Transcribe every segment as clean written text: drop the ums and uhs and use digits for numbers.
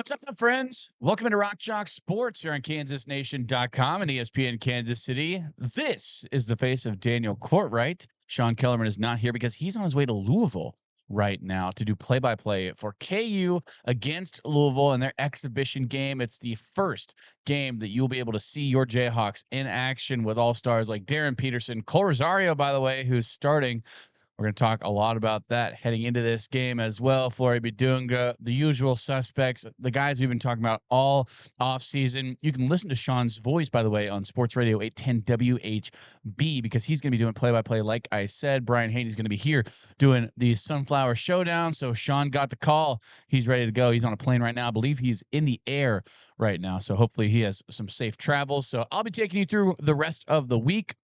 What's up, friends? Welcome into Rock Chalk Sports here on KansasNation.com and ESPN Kansas City. This is the face of Daniel Courtwright. Sean Kellerman is not here because he's on his way to Louisville right now to do play-by-play for KU against Louisville in their exhibition game. It's the first game that you'll be able to see your Jayhawks in action with all-stars like Darren Peterson, Cole Rosario, by the way, who's starting. We're going to talk a lot about that heading into this game as well. Flory Bidunga, the usual suspects, the guys we've been talking about all offseason. You can listen to Sean's voice, by the way, on Sports Radio 810 WHB because he's going to be doing play-by-play. Like I said, Brian Haney's going to be here doing the Sunflower Showdown. So Sean got the call. He's ready to go. He's on a plane right now. I believe he's in the air right now. So hopefully he has some safe travels. So I'll be taking you through the rest of the week.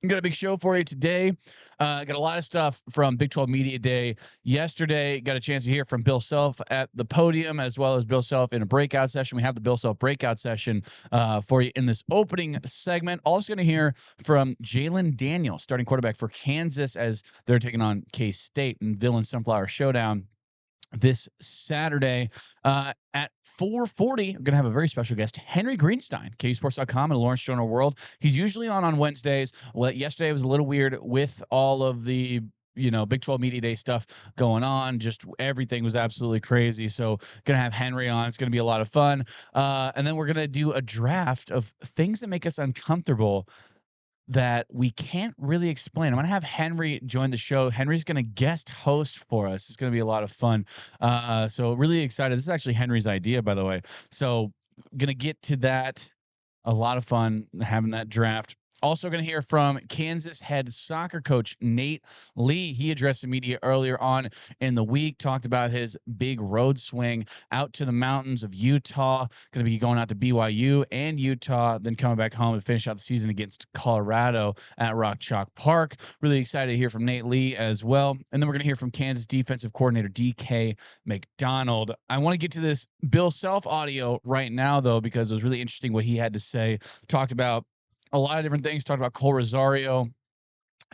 Got a big show for you today. Got a lot of stuff from Big 12 Media Day yesterday. Got a chance to hear from Bill Self at the podium, as well as Bill Self in a breakout session. We have the Bill Self breakout session for you in this opening segment. Also going to hear from Jalon Daniels, starting quarterback for Kansas, as they're taking on K-State and Dillon Sunflower Showdown this Saturday at 4:40. I'm going to have a very special guest, Henry Greenstein, KUSports.com and Lawrence Journal World. He's usually on Wednesdays. Well, yesterday was a little weird with all of the Big 12 Media Day stuff going on. Just everything was absolutely crazy. So going to have Henry on. It's going to be a lot of fun. And then we're going to do a draft of things that make us uncomfortable that we can't really explain. I'm going to have Henry join the show. Henry's going to guest host for us. It's going to be a lot of fun. So really excited. This is actually Henry's idea, by the way. So going to get to that. A lot of fun having that draft. Also going to hear from Kansas head soccer coach Nate Lee. He addressed the media earlier on in the week, talked about his big road swing out to the mountains of Utah, going to be going out to BYU and Utah, then coming back home to finish out the season against Colorado at Rock Chalk Park. Really excited to hear from Nate Lee as well. And then we're going to hear from Kansas defensive coordinator DK McDonald. I want to get to this Bill Self audio right now, though, because it was really interesting what he had to say. Talked about a lot of different things. Talked about Cole Rosario.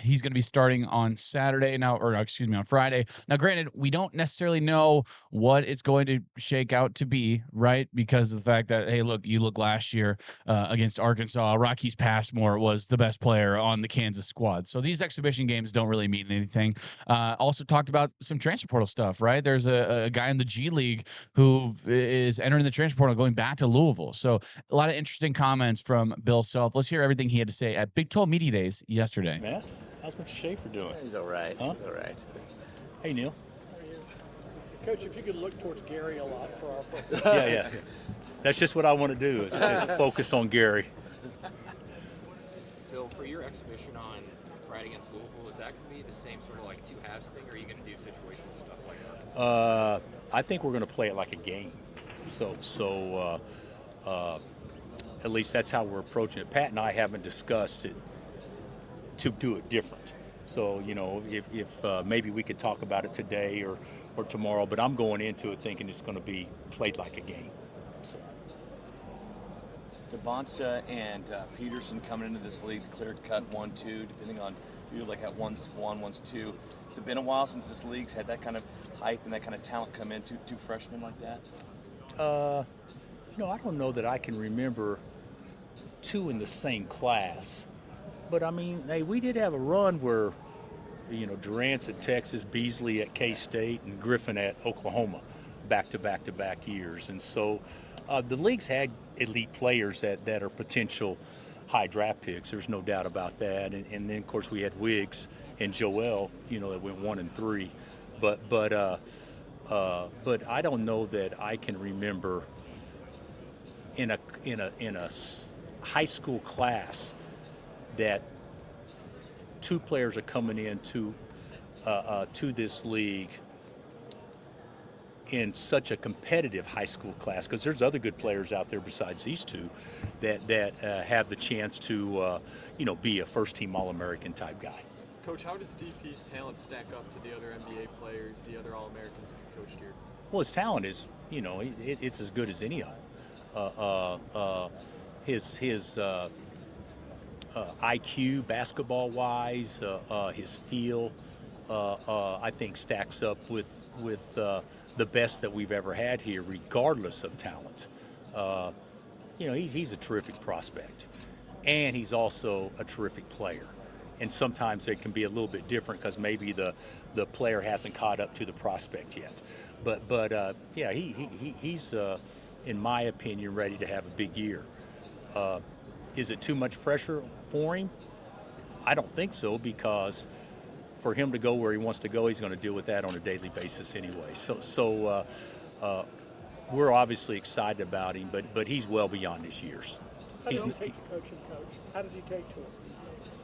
He's going to be starting on Saturday now, or excuse me, on Friday. Now, granted, we don't necessarily know what it's going to shake out to be, right? Because of the fact that, hey, you look last year against Arkansas, Rocky's Passmore was the best player on the Kansas squad. So these exhibition games don't really mean anything. Also talked about some transfer portal stuff, right? There's a guy in the G League who is entering the transfer portal going back to Louisville. So a lot of interesting comments from Bill Self. Let's hear everything he had to say at Big 12 Media Days yesterday. Man, how's Mr. Schaefer doing? He's all right. Huh? He's all right. Hey, Neil. Coach, if you could look towards Gary a lot for our purpose. Yeah. That's just what I want to do is focus on Gary. Bill, for your exhibition on Friday against Louisville, is that going to be the same sort of like two halves thing, or are you going to do situational stuff like that? I think we're going to play it like a game. So at least that's how we're approaching it. Pat and I haven't discussed it to do it different. So, if maybe we could talk about it today or tomorrow, but I'm going into it thinking it's going to be played like a game. So. Devonta and Peterson coming into this league, cleared cut 1-2, depending on who you look at, one's 1, one's 2. Has it been a while since this league's had that kind of hype and that kind of talent come in, two freshmen like that? I don't know that I can remember two in the same class. But, I mean, hey, we did have a run where, Durant's at Texas, Beasley at K-State, and Griffin at Oklahoma back-to-back-to-back years. And so the league's had elite players that are potential high draft picks. There's no doubt about that. And then, of course, we had Wiggs and Joel, that went 1 and 3. But I don't know that I can remember in a high school class that two players are coming into to this league in such a competitive high school class, because there's other good players out there besides these two that have the chance to be a first-team All-American type guy. Coach, how does DP's talent stack up to the other NBA players, the other All-Americans you've coached here? Well, his talent is, it's as good as any of them. His IQ, basketball-wise, his feel, I think stacks up with the best that we've ever had here, regardless of talent. He's a terrific prospect, and he's also a terrific player. And sometimes it can be a little bit different because maybe the player hasn't caught up to the prospect yet. But he's in my opinion ready to have a big year. Is it too much pressure for him? I don't think so, because for him to go where he wants to go, he's going to deal with that on a daily basis anyway. So we're obviously excited about him, but he's well beyond his years. How does he take to coaching, Coach? How does he take to it?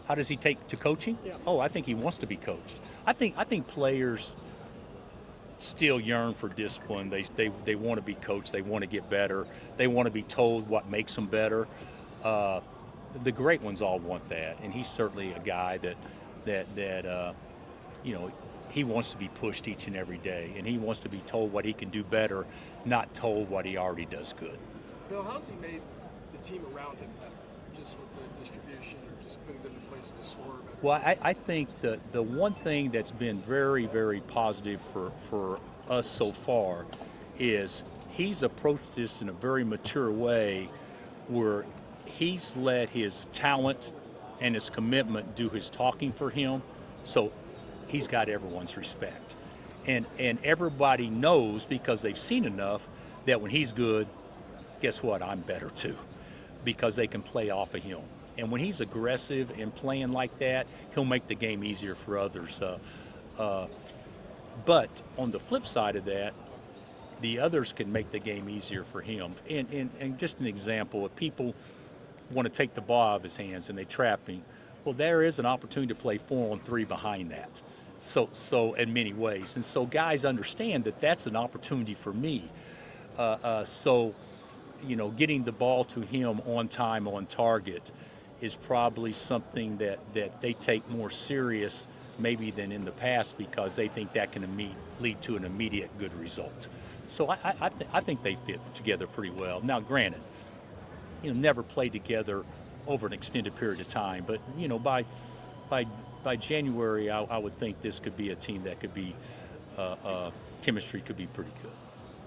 How does he take to coaching? Yeah. Oh, I think he wants to be coached. I think players still yearn for discipline. They want to be coached. They want to get better. They want to be told what makes them better. The great ones all want that, and he's certainly a guy that he wants to be pushed each and every day, and he wants to be told what he can do better, not told what he already does good. Bill, how's he made the team around him better, just with the distribution or just putting them in places to score better? Well, I think the one thing that's been very, very positive for us so far is he's approached this in a very mature way, where he's let his talent and his commitment do his talking for him. So he's got everyone's respect. And everybody knows, because they've seen enough, that when he's good, guess what? I'm better too, because they can play off of him. And when he's aggressive and playing like that, he'll make the game easier for others. But on the flip side of that, the others can make the game easier for him. And just an example, if people want to take the ball out of his hands and they trap him, well, there is an opportunity to play 4-on-3 behind that. So in many ways. And so guys understand that that's an opportunity for me. Getting the ball to him on time, on target, is probably something that they take more serious maybe than in the past, because they think that can lead to an immediate good result. So I think they fit together pretty well. Now, granted, never played together over an extended period of time, but by January, I would think this could be a team that could be chemistry could be pretty good.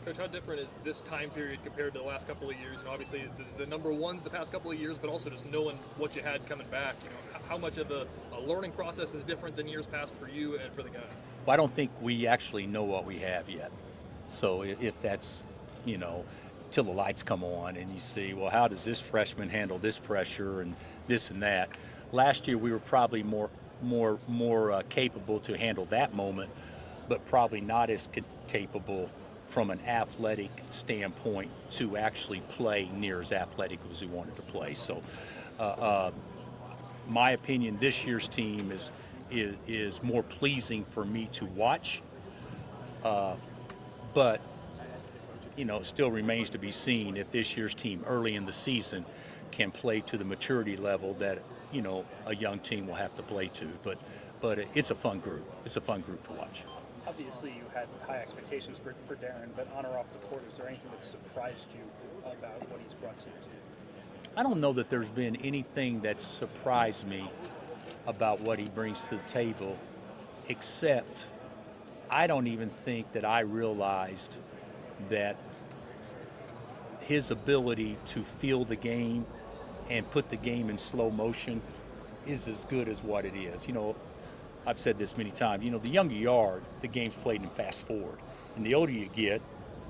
Coach, how different is this time period compared to the last couple of years? And obviously, the number ones the past couple of years, but also just knowing what you had coming back. How much of a learning process is different than years past for you and for the guys? Well, I don't think we actually know what we have yet. So if that's, till the lights come on and you see, well, how does this freshman handle this pressure and this and that? Last year we were probably more capable to handle that moment, but probably not as capable from an athletic standpoint to actually play near as athletic as we wanted to play. So my opinion, this year's team is more pleasing for me to watch, but it still remains to be seen if this year's team early in the season can play to the maturity level that a young team will have to play to. But it's a fun group. It's a fun group to watch. Obviously, you had high expectations for Darren, but on or off the court, is there anything that surprised you about what he's brought to your team? I don't know that there's been anything that surprised me about what he brings to the table, except I don't even think that I realized that his ability to feel the game and put the game in slow motion is as good as what it is. I've said this many times, the younger you are, the game's played in fast forward. And the older you get,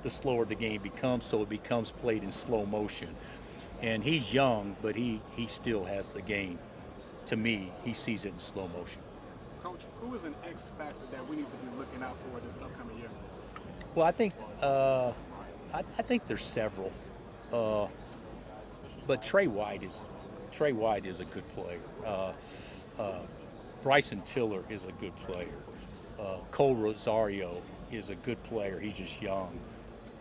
the slower the game becomes, so it becomes played in slow motion. And he's young, but he still has the game. To me, he sees it in slow motion. Coach, who is an X factor that we need to be looking out for this upcoming year? Well, I think there's several. But Trey White is a good player. Bryson Tiller is a good player. Cole Rosario is a good player. He's just young,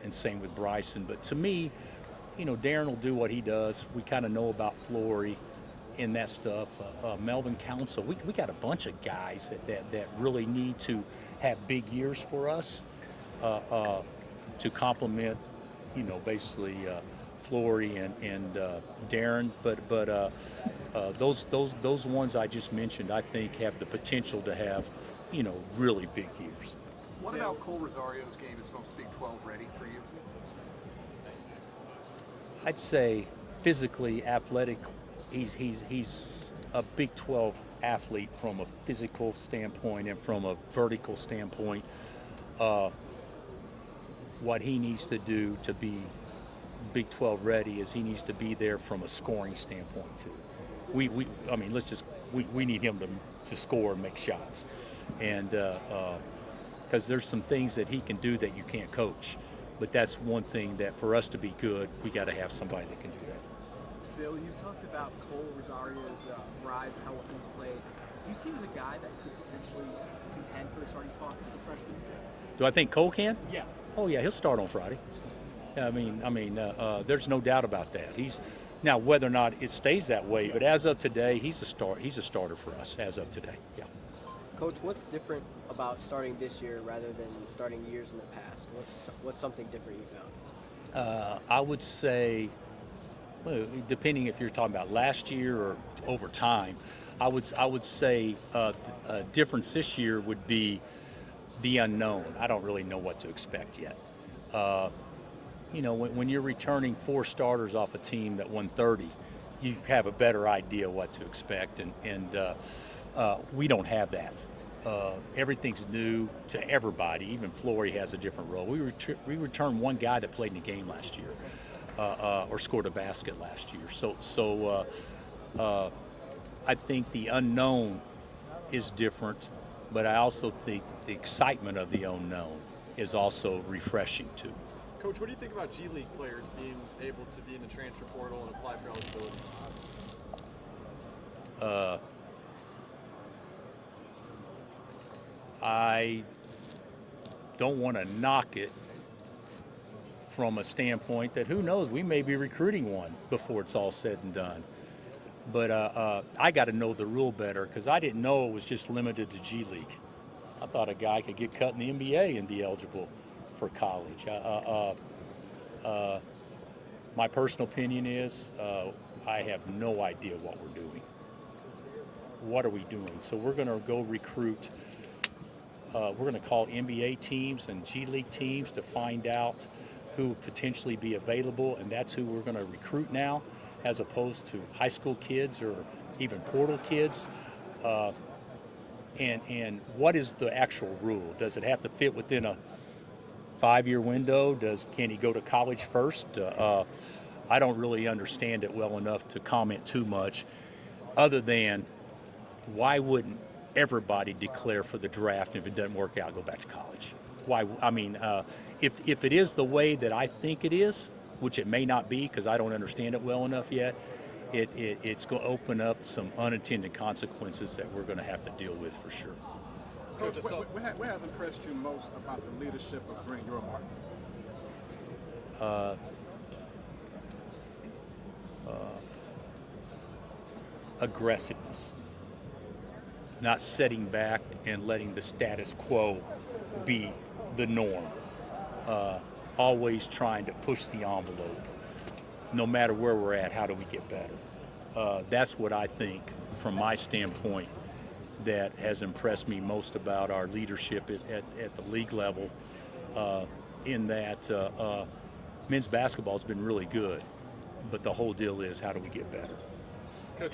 and same with Bryson. But to me, Darren will do what he does. We kind of know about Flory and that stuff. Melvin Council. We got a bunch of guys that really need to have big years for us to complement, basically Flory and Darren. But those ones I just mentioned, I think, have the potential to have, really big years. What about Cole Rosario's game is most Big 12 ready for you? I'd say physically athletic. He's a Big 12 athlete from a physical standpoint and from a vertical standpoint. What he needs to do to be Big 12 ready is he needs to be there from a scoring standpoint too. We need him to score and make shots, and because there's some things that he can do that you can't coach. But that's one thing that for us to be good, we got to have somebody that can do that. Bill, you talked about Cole Rosario's rise and how well he's played. Do you see him as a guy that could potentially contend for a starting spot as a freshman? Do I think Cole can? Yeah. Oh yeah, he'll start on Friday. There's no doubt about that. He's now whether or not it stays that way, but as of today, he's a starter for us as of today. Yeah. Coach, what's different about starting this year rather than starting years in the past? What's something different you found? I would say, well, depending if you're talking about last year or over time, I would say a difference this year would be the unknown. I don't really know what to expect yet. When you're returning 4 starters off a team that won 30, you have a better idea what to expect, and we don't have that. Everything's new to everybody. Even Flory has a different role. We returned one guy that played in the game last year, or scored a basket last year. So I think the unknown is different, but I also think the excitement of the unknown is also refreshing too. Coach, what do you think about G League players being able to be in the transfer portal and apply for eligibility? I don't want to knock it from a standpoint that who knows, we may be recruiting one before it's all said and done. But I got to know the rule better because I didn't know it was just limited to G League. I thought a guy could get cut in the NBA and be eligible for college. My personal opinion is I have no idea what we're doing. What are we doing? So we're going to go recruit. We're going to call NBA teams and G League teams to find out who would potentially be available, and that's who we're going to recruit now, as opposed to high school kids or even portal kids. And what is the actual rule? Does it have to fit within a 5-year window? Can he go to college first? I don't really understand it well enough to comment too much, other than why wouldn't everybody declare for the draft, and if it doesn't work out, go back to college? Why? I mean, if it is the way that I think it is, which it may not be because I don't understand it well enough yet, it's going to open up some unintended consequences that we're going to have to deal with for sure. Coach, what has impressed you most about the leadership of Brent Yormark? Aggressiveness. Not setting back and letting the status quo be the norm. Always trying to push the envelope. No matter where we're at, how do we get better? That's what I think, from my standpoint, that has impressed me most about our leadership at the league level, in that men's basketball has been really good, but the whole deal is how do we get better? Coach,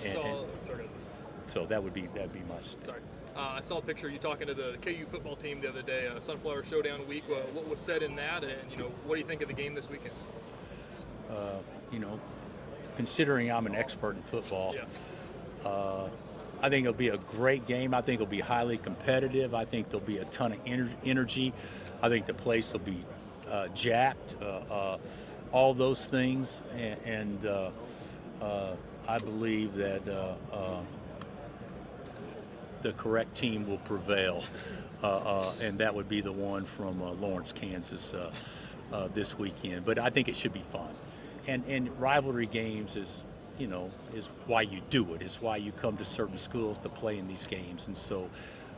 so that would be my stand. Sorry. I saw a picture of you talking to the KU football team the other day, Sunflower Showdown week. What was said in that, and what do you think of the game this weekend? Considering I'm an expert in football, yeah. I think it'll be a great game. I think it'll be highly competitive. I think there'll be a ton of energy. I think the place will be jacked. All those things, and I believe that the correct team will prevail, and that would be the one from Lawrence, Kansas, this weekend. But I think it should be fun, and rivalry games is why you do it. It's why you come to certain schools to play in these games, and so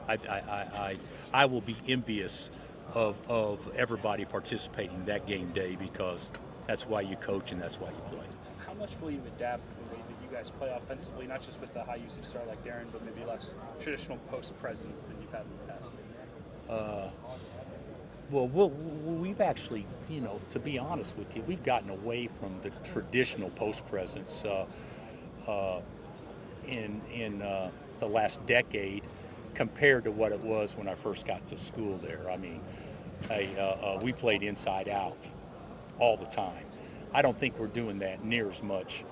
I will be envious of everybody participating that game day, because that's why you coach and that's why you play. How much will you adapt the way that you guys play offensively, not just with the high usage star like Darren, but maybe less traditional post presence than you've had in the past? Well, we've actually, to be honest with you, we've gotten away from the traditional post presence in the last decade compared to what it was when I first got to school there. I mean, we played inside out all the time. I don't think we're doing that near as much,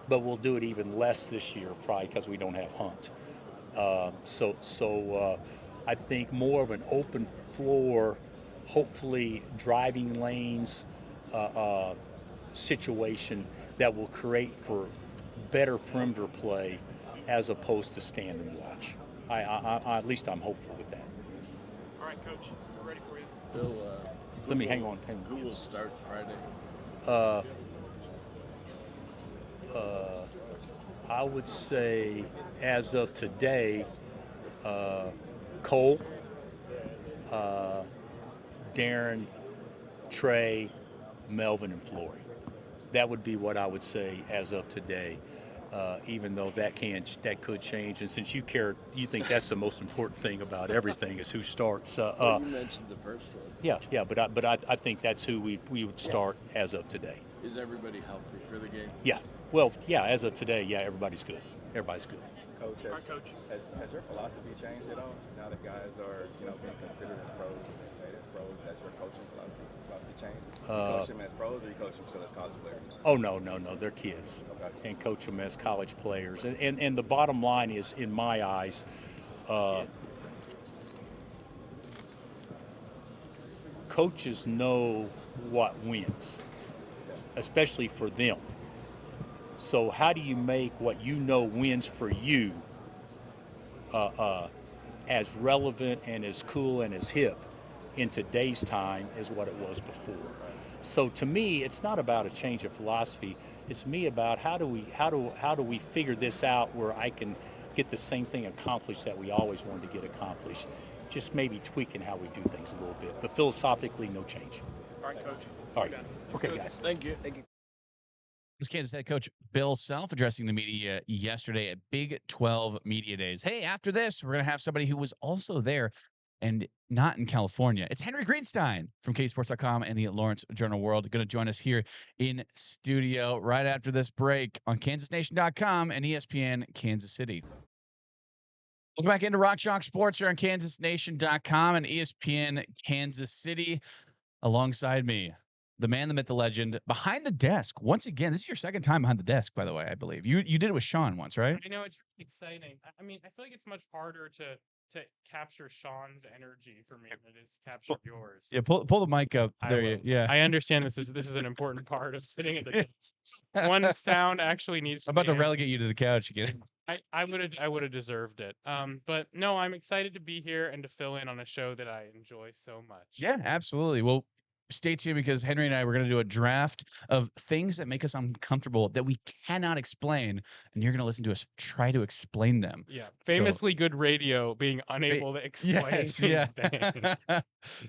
but we'll do it even less this year, probably because we don't have Hunt. So I think more of an open floor, hopefully driving lanes situation that will create for better perimeter play as opposed to stand and watch. I at least I'm hopeful with that. All right, Coach, we're ready for you. Bill, Let me hang on. Who will start Friday? I would say, as of today, Cole, Darren, Trey, Melvin, and Flory. That would be what I would say as of today. Even though that could change, and since you think that's the most important thing about everything is who starts. Well, you mentioned the first one. Yeah, but I think that's who we would start as of today. Is everybody healthy for the game? Yeah. Well, yeah. As of today, yeah, everybody's good. Everybody's good. Coach, Coach. Has your philosophy changed at all now that guys are being considered as pros? Has your coaching philosophy changed? You coach them as pros, or you coach them still as college players? Oh no, they're kids, okay. And coach them as college players. And the bottom line is, in my eyes, coaches know what wins, especially for them. So how do you make what you know wins for you as relevant and as cool and as hip in today's time as what it was before? So to me, it's not about a change of philosophy. It's me about how do we figure this out where I can get the same thing accomplished that we always wanted to get accomplished, just maybe tweaking how we do things a little bit. But philosophically, no change. All right, Coach. All right. Okay, guys. Thank you. This is Kansas head coach Bill Self addressing the media yesterday at Big 12 Media Days. Hey, after this, we're going to have somebody who was also there and not in California. It's Henry Greenstein from KUSports.com and the Lawrence Journal-World going to join us here in studio right after this break on KansasNation.com and ESPN Kansas City. Welcome back into Rock Chalk Sports here on KansasNation.com and ESPN Kansas City. Alongside me, the man, the myth, the legend, behind the desk. Once again, this is your second time behind the desk, by the way, I believe. You did it with Sean once, right? I know, it's really exciting. I mean, I feel like it's much harder to capture Sean's energy for me than it is to capture yours. Yeah, pull the mic up. There yeah. I understand this is an important part of sitting at the desk. One sound actually needs to I'm about to relegate you to the couch again. I would have deserved it. But no, I'm excited to be here and to fill in on a show that I enjoy so much. Yeah, absolutely. Well, stay tuned because Henry and I were going to do a draft of things that make us uncomfortable that we cannot explain, and you're going to listen to us try to explain them. Yeah, famously good radio being unable to explain things.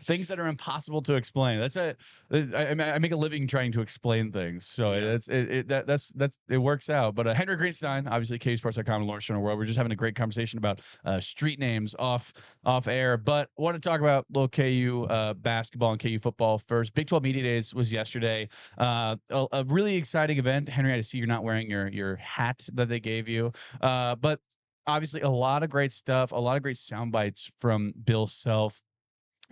Things that are impossible to explain. I make a living trying to explain things, so it works out. But Henry Greenstein, obviously KUSports.com and Lawrence Journal-World. We're just having a great conversation about street names off air, but I want to talk about little KU basketball and KU football first. Big 12 Media Days was yesterday. A really exciting event. Henry, I see you're not wearing your hat that they gave you, but obviously a lot of great stuff, a lot of great sound bites from Bill Self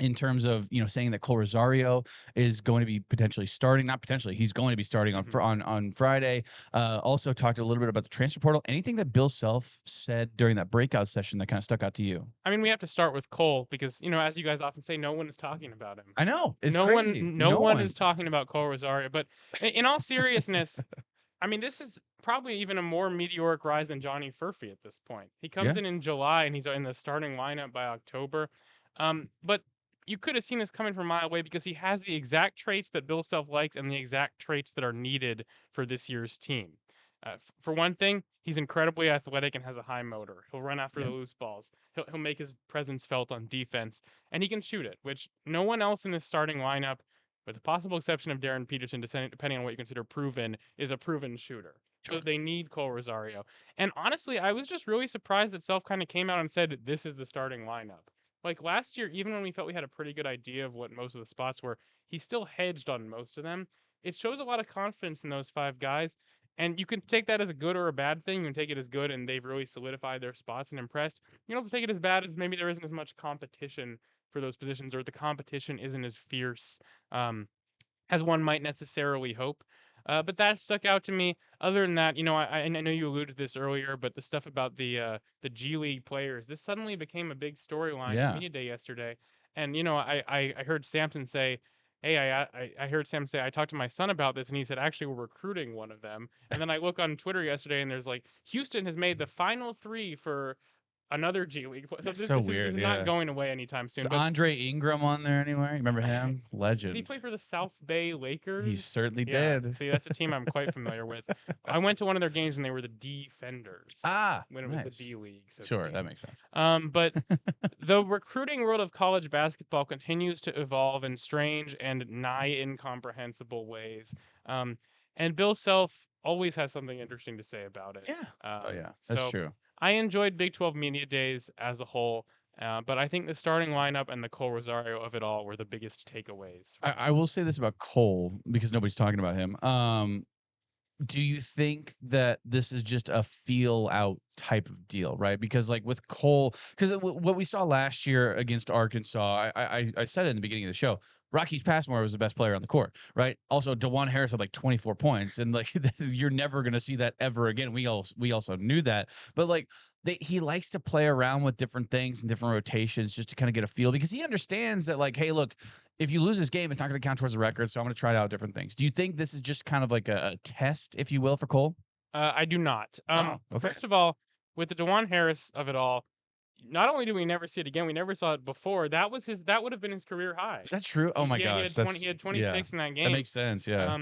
in terms of saying that Cole Rosario is going to be potentially starting, not potentially, he's going to be starting on Friday. Also talked a little bit about the transfer portal. Anything that Bill Self said during that breakout session that kind of stuck out to you? I mean, we have to start with Cole because as you guys often say, no one is talking about him. I know, it's no crazy. No one is talking about Cole Rosario. But in all seriousness, I mean, this is probably even a more meteoric rise than Johnny Furphy at this point. He comes in July and he's in the starting lineup by October. But you could have seen this coming from a mile away because he has the exact traits that Bill Self likes and the exact traits that are needed for this year's team. For one thing, he's incredibly athletic and has a high motor. He'll run after the loose balls. He'll make his presence felt on defense, and he can shoot it, which no one else in this starting lineup, with the possible exception of Darren Peterson, depending on what you consider proven, is a proven shooter. So they need Cole Rosario. And honestly, I was just really surprised that Self kind of came out and said, this is the starting lineup. Like last year, even when we felt we had a pretty good idea of what most of the spots were, he still hedged on most of them. It shows a lot of confidence in those 5 guys. And you can take that as a good or a bad thing. You can take it as good and they've really solidified their spots and impressed. You can also take it as bad as maybe there isn't as much competition for those positions, or the competition isn't as fierce as one might necessarily hope. But that stuck out to me. Other than that, I know you alluded to this earlier, but the stuff about the G League players, this suddenly became a big storyline at Yeah. media day yesterday. And I heard Sampson say, "Hey, I heard Sam say I talked to my son about this, and he said actually we're recruiting one of them." And then I look on Twitter yesterday, and there's like Houston has made the final 3 for another G League. So That's this, so this is this weird. is not Yeah. going away anytime Is soon. But Andre Ingram on there anywhere? Remember him? did he Legend. play for the South Bay Lakers? He certainly Yeah, did. see, that's a team I'm quite familiar with. I went to one of their games when they were the Defenders. Ah, when it was the nice. D League. So Sure, that makes sense. But the recruiting world of college basketball continues to evolve in strange and nigh incomprehensible ways. And Bill Self always has something interesting to say about it. Yeah. Oh yeah, that's So true. I enjoyed Big 12 Media Days as a whole. But I think the starting lineup and the Cole Rosario of it all were the biggest takeaways. I will say this about Cole because nobody's talking about him. Do you think that this is just a feel out type of deal, right? Because like with Cole, because what we saw last year against Arkansas, I said it in the beginning of the show. Rocky's Passmore was the best player on the court, right? Also, DeJuan Harris had like 24 points, and like you're never going to see that ever again. We also knew that, but like he likes to play around with different things and different rotations just to kind of get a feel because he understands that like, hey, look, if you lose this game, it's not going to count towards the record. So I'm going to try out different things. Do you think this is just kind of like a test, if you will, for Cole? I do not. Okay. First of all, with the DeJuan Harris of it all, not only do we never see it again, we never saw it before. That would have been his career high. Is that true? Oh my gosh, he had 26 in that game. That makes sense. Yeah.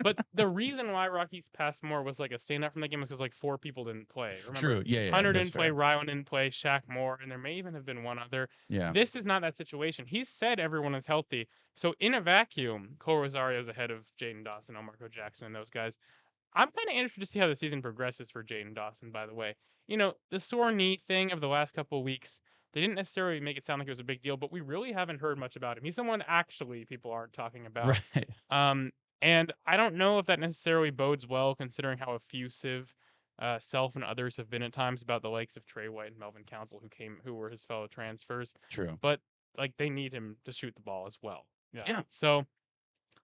But the reason why Rocky's Passmore was like a standout from that game was because like 4 people didn't play. Remember, True. Yeah. Hunter that's didn't play, fair. Ryan didn't play, Shaq Moore, and there may even have been one other. Yeah. This is not that situation. He's said everyone is healthy. So in a vacuum, Cole Rosario is ahead of Jaden Dawson, Omarco Jackson, and those guys. I'm kind of interested to see how the season progresses for Jaden Dawson, by the way. The sore knee thing of the last couple of weeks, they didn't necessarily make it sound like it was a big deal, but we really haven't heard much about him. He's someone actually people aren't talking about. Right. And I don't know if that necessarily bodes well, considering how effusive Self and others have been at times about the likes of Trey White and Melvin Council, who were his fellow transfers. True. But like they need him to shoot the ball as well. Yeah. So,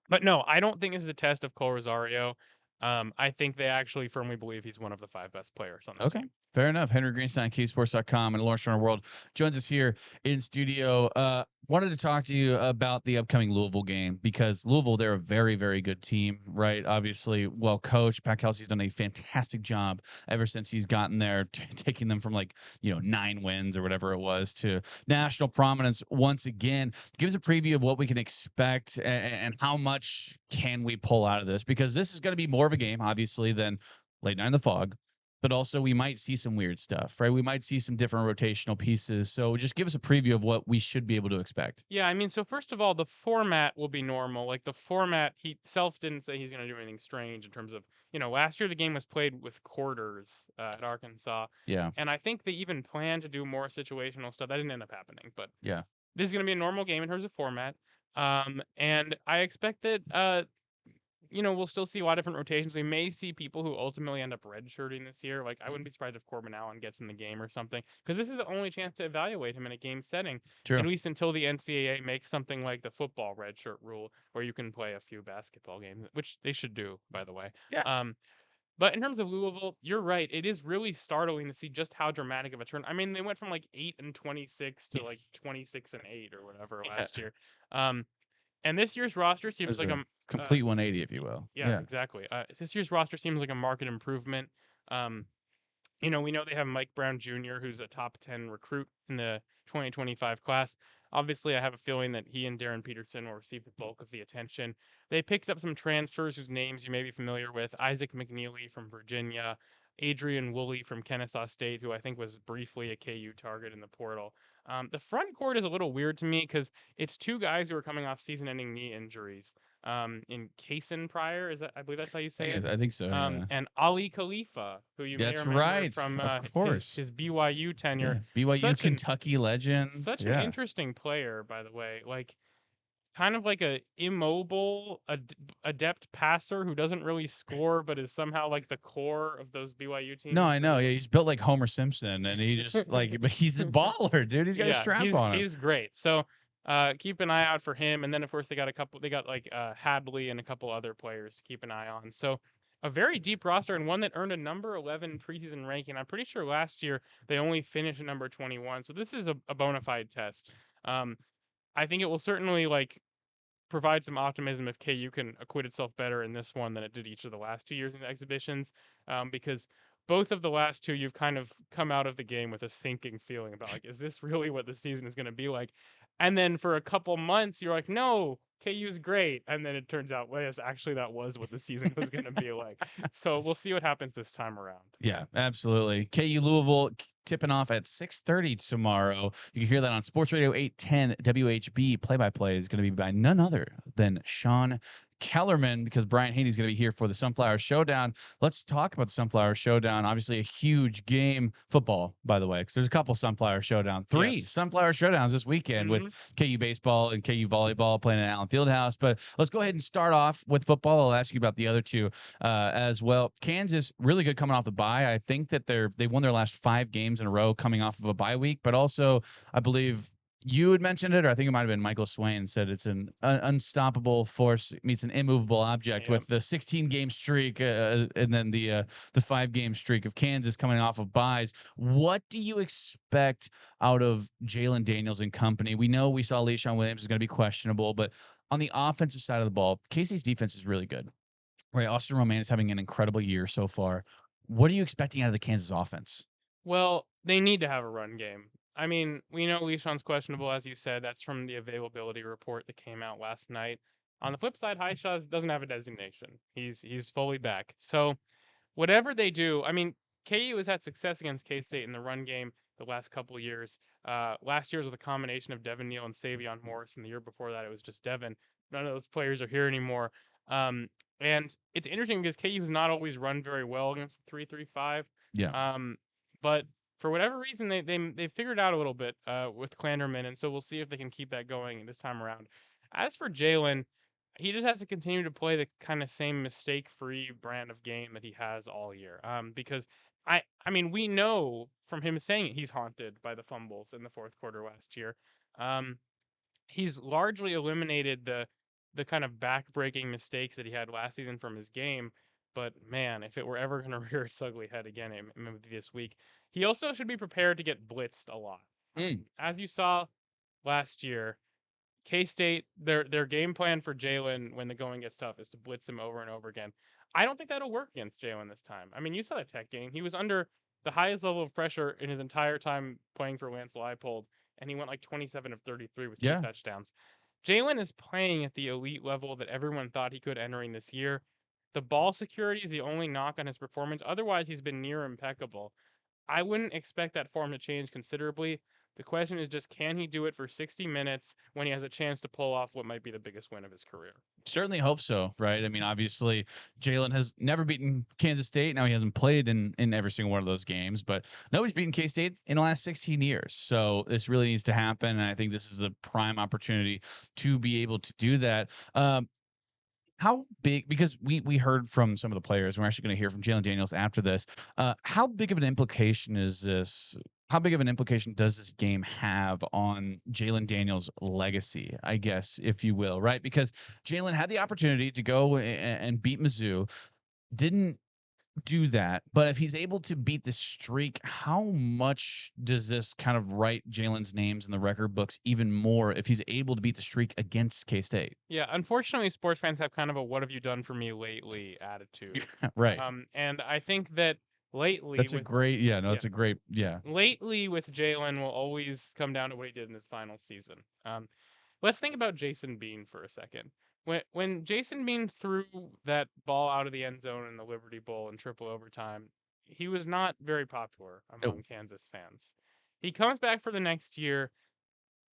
but no, I don't think this is a test of Cole Rosario. I think they actually firmly believe he's one of the 5 best players on the team. Fair enough. Henry Greenstein, KUSports.com, and Lawrence Turner World joins us here in studio. Wanted to talk to you about the upcoming Louisville game because Louisville, they're a very, very good team, right? Obviously, well coached. Pat Kelsey's done a fantastic job ever since he's gotten there, taking them from 9 wins or whatever it was to national prominence once again. Give us a preview of what we can expect and how much can we pull out of this because this is going to be more of a game, obviously, than Late Night in the Fog. But also we might see some weird stuff, right? We might see some different rotational pieces. So just give us a preview of what we should be able to expect. Yeah, I mean, so first of all, the format will be normal. Like the format, he Self didn't say he's going to do anything strange in terms of, last year the game was played with quarters at Arkansas. Yeah. And I think they even planned to do more situational stuff. That didn't end up happening. But yeah, this is going to be a normal game in terms of format. And I expect that we'll still see a lot of different rotations. We may see people who ultimately end up redshirting this year. Like, I wouldn't be surprised if Corbin Allen gets in the game or something, because this is the only chance to evaluate him in a game setting. True. At least until the NCAA makes something like the football redshirt rule, where you can play a few basketball games, which they should do, by the way. Yeah. But in terms of Louisville, you're right. It is really startling to see just how dramatic of a turn. I mean, they went from 8-26 to 26-8 or whatever last year. And this year's roster seems like a complete 180, if you will. Yeah, exactly. This year's roster seems like a market improvement. We know they have Mike Brown Jr., who's a top 10 recruit in the 2025 class. Obviously, I have a feeling that he and Darren Peterson will receive the bulk of the attention. They picked up some transfers whose names you may be familiar with. Isaac McNeely from Virginia, Adrian Woolley from Kennesaw State, who I think was briefly a KU target in the portal. The front court is a little weird to me because it's 2 guys who are coming off season-ending knee injuries. in Kaysen Pryor. I believe that's how you say it. I think so. Yeah. And Ali Khalifa, who you may That's remember right. from Of course. his BYU tenure. Yeah. BYU Such an Kentucky legend. such an Yeah. interesting player, by the way. Like kind of like a immobile, adept passer who doesn't really score, but is somehow like the core of those BYU teams. No, I know. Yeah, he's built like Homer Simpson, and he just like, but he's a baller, dude. He's got a strap on him. He's great. So keep an eye out for him. And then of course they got like Hadley and a couple other players to keep an eye on. So a very deep roster and one that earned a number 11 preseason ranking. I'm pretty sure last year they only finished at number 21. So this is a bona fide test. I think it will certainly like provide some optimism if KU can acquit itself better in this one than it did each of the last 2 years in the exhibitions, because both of the last two you've kind of come out of the game with a sinking feeling about like, is this really what the season is going to be like? And then for a couple months you're like, no, KU's great, and then it turns out, well, yes, actually that was what the season was going to be like. So we'll see what happens this time around. Yeah, absolutely. KU Louisville tipping off at 6:30 tomorrow. You can hear that on Sports Radio 810 WHB. Play-by-play is going to be by none other than Sean Kellerman, because Brian Haney's going to be here for the Sunflower Showdown. Let's talk about the Sunflower Showdown. Obviously, a huge game. Football, by the way, because there's a couple Sunflower Showdown. 3 Sunflower Showdowns this weekend with KU baseball and KU volleyball playing at Allen Fieldhouse. But let's go ahead and start off with football. I'll ask you about the other two as well. Kansas, really good coming off the bye. I think that they won their last 5 games in a row coming off of a bye week, but also I believe you had mentioned it, or I think it might have been Michael Swain said it's an unstoppable force meets an immovable object with the 16-game streak and then the 5-game streak of Kansas coming off of byes. What do you expect out of Jalon Daniels and company? We know we saw LeSean Williams is going to be questionable, but on the offensive side of the ball, K-State's defense is really good. Right, Austin Romaine is having an incredible year so far. What are you expecting out of the Kansas offense? Well, they need to have a run game. I mean, we know LeSean's questionable, as you said. That's from the availability report that came out last night. On the flip side, Highshaw doesn't have a designation. He's fully back. So whatever they do, I mean, KU has had success against K-State in the run game the last couple of years. Last year was with a combination of Devin Neal and Savion Morris, and the year before that it was just Devin. None of those players are here anymore. And it's interesting because KU has not always run very well against the 3-3-5. Yeah. But for whatever reason, they figured out a little bit with Clanderman, and so we'll see if they can keep that going this time around. As for Jalon, he just has to continue to play the kind of same mistake-free brand of game that he has all year. Because I mean, we know from him saying it, he's haunted by the fumbles in the fourth quarter last year. He's largely eliminated the kind of back-breaking mistakes that he had last season from his game. But man, if it were ever going to rear its ugly head again, it would be this week. He also should be prepared to get blitzed a lot. As you saw last year, K-State, their game plan for Jalon when the going gets tough is to blitz him over and over again. I don't think that'll work against Jalon this time. I mean, you saw the Tech game. He was under the highest level of pressure in his entire time playing for Lance Leipold, and he went like 27 of 33 with 2 touchdowns. Jalon is playing at the elite level that everyone thought he could entering this year. The ball security is the only knock on his performance. Otherwise, he's been near impeccable. I wouldn't expect that form to change considerably. The question is just, can he do it for 60 minutes when he has a chance to pull off what might be the biggest win of his career? Certainly hope so, right? I mean, obviously, Jalon has never beaten Kansas State. Now he hasn't played in every single one of those games, but nobody's beaten K-State in the last 16 years. So this really needs to happen, and I think this is the prime opportunity to be able to do that. How big, because we heard from some of the players, and we're actually going to hear from Jalon Daniels after this. How big of an implication is this? How big of an implication does this game have on Jalon Daniels' legacy, I guess, if you will, right? Because Jalon had the opportunity to go and beat Mizzou, didn't do that, but if he's able to beat the streak, how much does this kind of write Jalon's names in the record books even more if he's able to beat the streak against K-State? Yeah, unfortunately, sports fans have kind of a "what have you done for me lately" attitude. Right. And I think that lately, That's a great, that's a great, lately with Jalon will always come down to what he did in his final season. Let's think about Jason Bean for a second. When Jason Bean threw that ball out of the end zone in the Liberty Bowl in triple overtime, he was not very popular among Kansas fans. He comes back for the next year.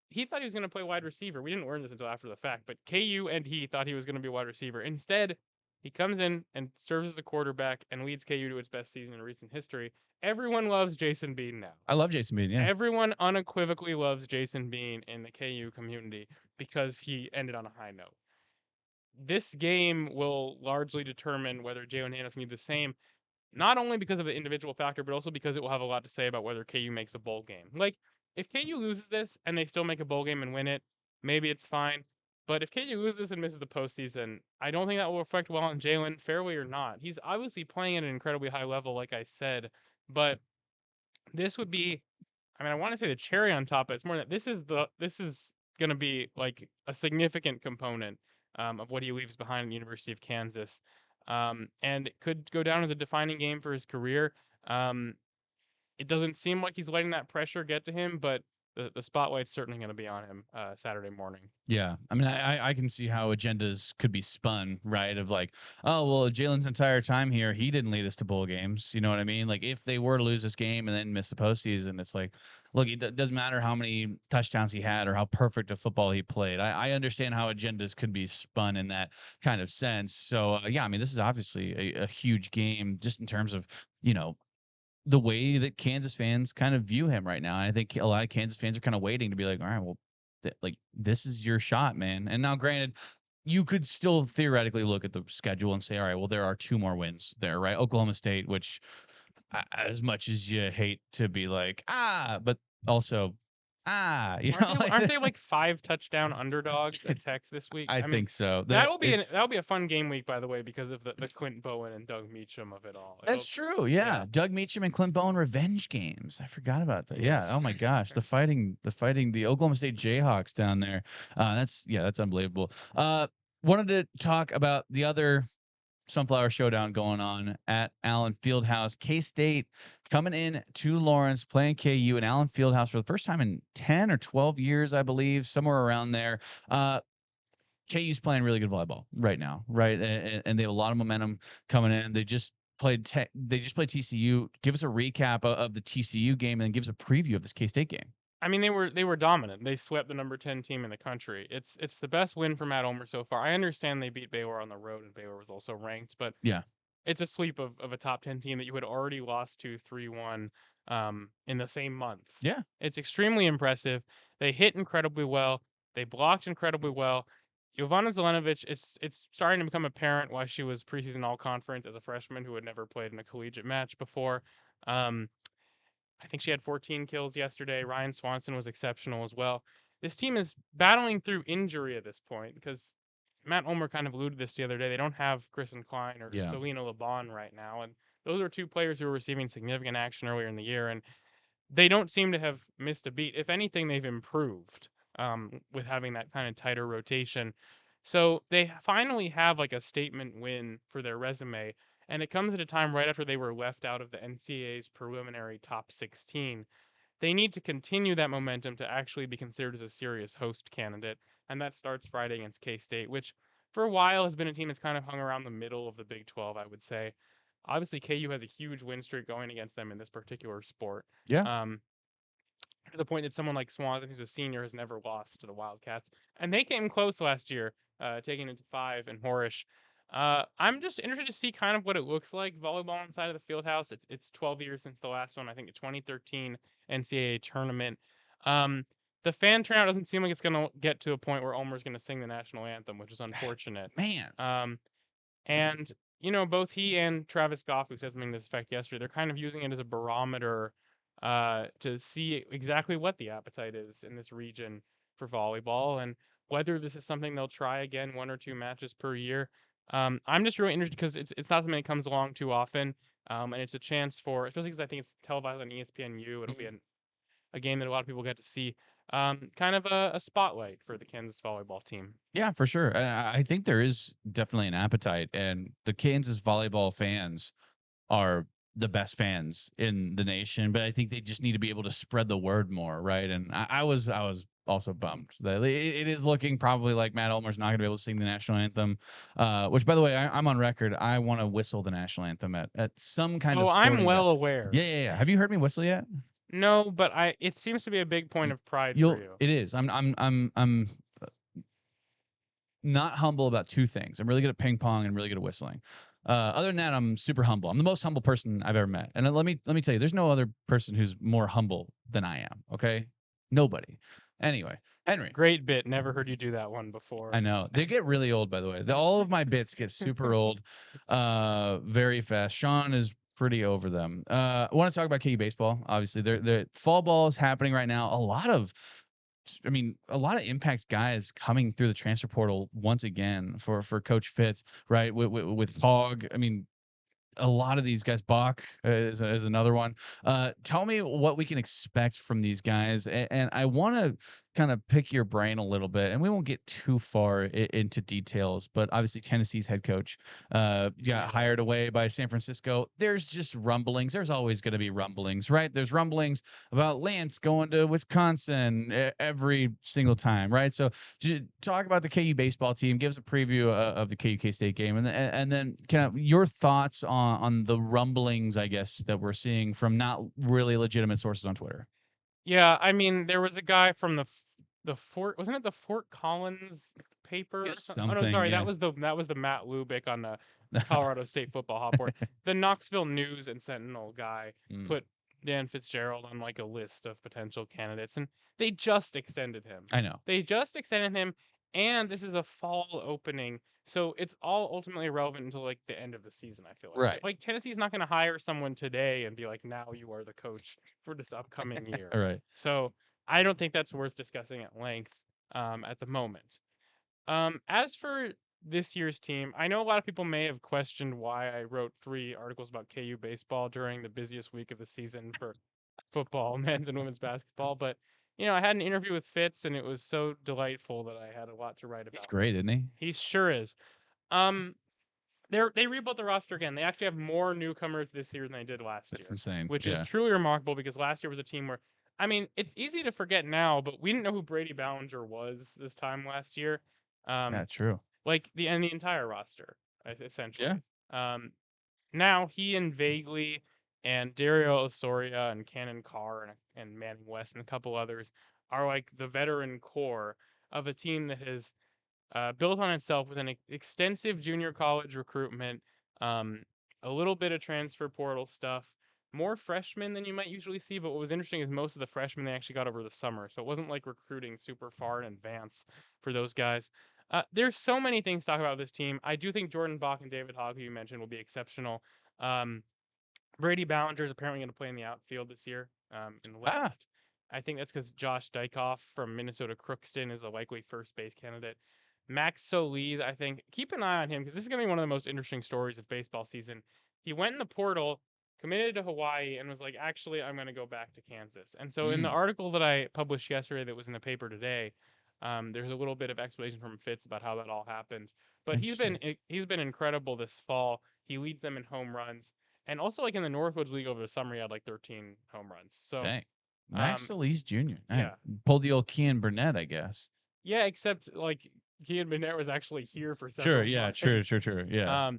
he thought he was going to play wide receiver. We didn't learn this until after the fact, but KU and he thought he was going to be wide receiver. Instead, he comes in and serves as the quarterback and leads KU to its best season in recent history. Everyone loves Jason Bean now. I love Jason Bean. Yeah. Everyone unequivocally loves Jason Bean in the KU community because he ended on a high note. This game will largely determine whether Jalon Daniels can do the same, not only because of the individual factor, but also because it will have a lot to say about whether KU makes a bowl game. Like, if KU loses this and they still make a bowl game and win it, maybe it's fine. But if KU loses this and misses the postseason, I don't think that will reflect well on Jalon, fairly or not. He's obviously playing at an incredibly high level, like I said, but this would be, I mean, I want to say the cherry on top, but it's more that this is going to be like a significant component of what he leaves behind at the University of Kansas. And it could go down as a defining game for his career. It doesn't seem like he's letting that pressure get to him, but the spotlight's certainly going to be on him Saturday morning. Yeah, I mean, I can see how agendas could be spun, right? Of like, oh well, Jalen's entire time here, he didn't lead us to bowl games. You know what I mean? Like, if they were to lose this game and then miss the postseason, it's like, look, it doesn't matter how many touchdowns he had or how perfect a football he played. I understand how agendas could be spun in that kind of sense. So yeah, I mean, this is obviously a huge game just in terms of, you know, the way that Kansas fans kind of view him right now. And I think a lot of Kansas fans are kind of waiting to be like, all right, well, like this is your shot, man. And now, granted, you could still theoretically look at the schedule and say, all right, well, there are 2 more wins there, right? Oklahoma State, which as much as you hate to be like, but also, you know, aren't they like 5 touchdown underdogs at Tex this week? I mean, think so. That'll be a fun game week, by the way, because of the Clint Bowen and Doug Meacham of it all. That's true. Yeah. Doug Meacham and Clint Bowen revenge games. I forgot about that. Yes. Yeah. Oh my gosh. the fighting the Oklahoma State Jayhawks down there. That's unbelievable. Wanted to talk about the other Sunflower Showdown going on at Allen Fieldhouse. K-State coming in to Lawrence, playing KU in Allen Fieldhouse for the first time in 10 or 12 years, I believe, somewhere around there. KU's playing really good volleyball right now, right? And they have a lot of momentum coming in. They just played TCU. Give us a recap of the TCU game and then give us a preview of this K-State game. I mean, they were dominant. They swept the number 10 team in the country. It's the best win for Matt Ulmer so far. I understand they beat Baylor on the road, and Baylor was also ranked, but yeah, it's a sweep of a top 10 team that you had already lost to 3-1 in the same month. Yeah, it's extremely impressive. They hit incredibly well. They blocked incredibly well. Jovana Zelenovic, it's starting to become apparent why she was preseason all-conference as a freshman who had never played in a collegiate match before. I think she had 14 kills yesterday. Ryan Swanson was exceptional as well. This team is battling through injury at this point because Matt Ulmer kind of alluded this the other day. They don't have Kristen Klein or Selena LeBon right now, and those are 2 players who were receiving significant action earlier in the year, and they don't seem to have missed a beat. If anything, they've improved with having that kind of tighter rotation. So they finally have like a statement win for their resume. And it comes at a time right after they were left out of the NCAA's preliminary top 16. They need to continue that momentum to actually be considered as a serious host candidate. And that starts Friday against K-State, which for a while has been a team that's kind of hung around the middle of the Big 12, I would say. Obviously, KU has a huge win streak going against them in this particular sport. Yeah. To the point that someone like Swanson, who's a senior, has never lost to the Wildcats. And they came close last year, taking it to 5 in Horish. I'm just interested to see kind of what it looks like volleyball inside of the field house. It's 12 years since the last one. I think the 2013 NCAA tournament. The fan turnout doesn't seem like it's going to get to a point where Ulmer's going to sing the national anthem, which is unfortunate. Man. And you know, both he and Travis Goff, who said something to this effect yesterday, they're kind of using it as a barometer to see exactly what the appetite is in this region for volleyball and whether this is something they'll try again 1 or 2 matches per year. I'm just really interested because it's not something that comes along too often, and it's a chance for, especially because I think it's televised on ESPNU. It'll be a game that a lot of people get to see. Kind of a spotlight for the Kansas volleyball team. Yeah, for sure. I think there is definitely an appetite, and the Kansas volleyball fans are the best fans in the nation, but I think they just need to be able to spread the word more, right? And I was also bummed that it is looking probably like Matt Ulmer's not going to be able to sing the national anthem, which, by the way, I'm on record. I want to whistle the national anthem at some kind of. Oh, I'm well aware. Yeah. Have you heard me whistle yet? No, but it seems to be a big point of pride for you. It is. I'm not humble about two things. I'm really good at ping pong and really good at whistling. Other than that, I'm super humble. I'm the most humble person I've ever met. And let me tell you, there's no other person who's more humble than I am. Okay, nobody. Anyway, Henry. Great bit. Never heard you do that one before. I know they get really old, by the way. All of my bits get super old, very fast. Sean is pretty over them. I want to talk about KU baseball. Obviously, the fall ball is happening right now. A lot of impact guys coming through the transfer portal once again for Coach Fitz, right? With Hogg. I mean, a lot of these guys. Bach is another one. Tell me what we can expect from these guys, and I want to kind of pick your brain a little bit, and we won't get too far into details. But obviously, Tennessee's head coach got hired away by San Francisco. There's just rumblings. There's always going to be rumblings, right? There's rumblings about Lance going to Wisconsin every single time, right? So just talk about the KU baseball team. Give us a preview of the KU K-State game, and then kind of your thoughts on the rumblings, I guess, that we're seeing from not really legitimate sources on Twitter. Yeah, I mean, there was a guy from the Fort, wasn't it the Fort Collins paper? Oh no, sorry, yeah. that was the Matt Lubick on the Colorado State football hot board. The Knoxville News and Sentinel guy put Dan Fitzgerald on like a list of potential candidates, and they just extended him. I know. They just extended him, and this is a fall opening, so it's all ultimately irrelevant until like the end of the season, I feel like. Right. Like Tennessee's not going to hire someone today and be like, now you are the coach for this upcoming year. All right. So I don't think that's worth discussing at length at the moment. As for this year's team, I know a lot of people may have questioned why I wrote 3 articles about KU baseball during the busiest week of the season for football, men's and women's basketball, but I had an interview with Fitz, and it was so delightful that I had a lot to write about. He's great, isn't he? He sure is. They rebuilt the roster again. They actually have more newcomers this year than they did last year. That's insane. Which yeah. is truly remarkable because last year was a team where, I mean, it's easy to forget now, but we didn't know who Brady Ballinger was this time last year. Yeah, true. Like the entire roster, essentially. Yeah. Now he and Vaguely and Dario Osoria and Cannon Carr and Manning West and a couple others are like the veteran core of a team that has built on itself with an extensive junior college recruitment, a little bit of transfer portal stuff, more freshmen than you might usually see. But what was interesting is most of the freshmen they actually got over the summer, so it wasn't like recruiting super far in advance for those guys. There's so many things to talk about this team. I do think Jordan Bach and David Hogg, who you mentioned, will be exceptional. Brady Ballinger is apparently going to play in the outfield this year in the left. I think that's because Josh Dykoff from Minnesota Crookston is a likely first base candidate. Max Solis, I think, keep an eye on him because this is going to be one of the most interesting stories of baseball season. He went in the portal, committed to Hawaii, and was like, actually, I'm going to go back to Kansas. And so in the article that I published yesterday that was in the paper today, there's a little bit of explanation from Fitz about how that all happened. But he's been incredible this fall. He leads them in home runs. And also, like in the Northwoods League over the summer, he had like 13 home runs. So, dang. Max Solis Jr. Yeah. Pulled the old Kean Burnett, I guess. Yeah, except like Kean Burnett was actually here for several Sure, yeah, months. true. Yeah.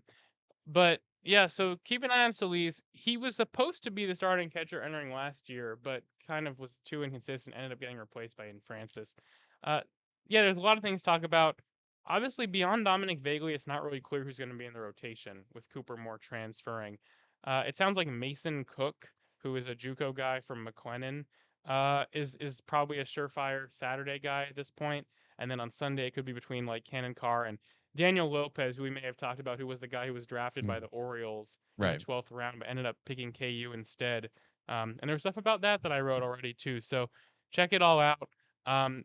But yeah, so keep an eye on Solis. He was supposed to be the starting catcher entering last year, but kind of was too inconsistent, ended up getting replaced by Ian Francis. Yeah, there's a lot of things to talk about. Obviously, beyond Dominic Vaguely, it's not really clear who's going to be in the rotation with Cooper Moore transferring. It sounds like Mason Cook, who is a JUCO guy from McLennan, is probably a surefire Saturday guy at this point. And then on Sunday, it could be between like Cannon Carr and Daniel Lopez, who we may have talked about, who was the guy who was drafted by the Orioles in the 12th round, but ended up picking KU instead. And there's stuff about that I wrote already too. So check it all out.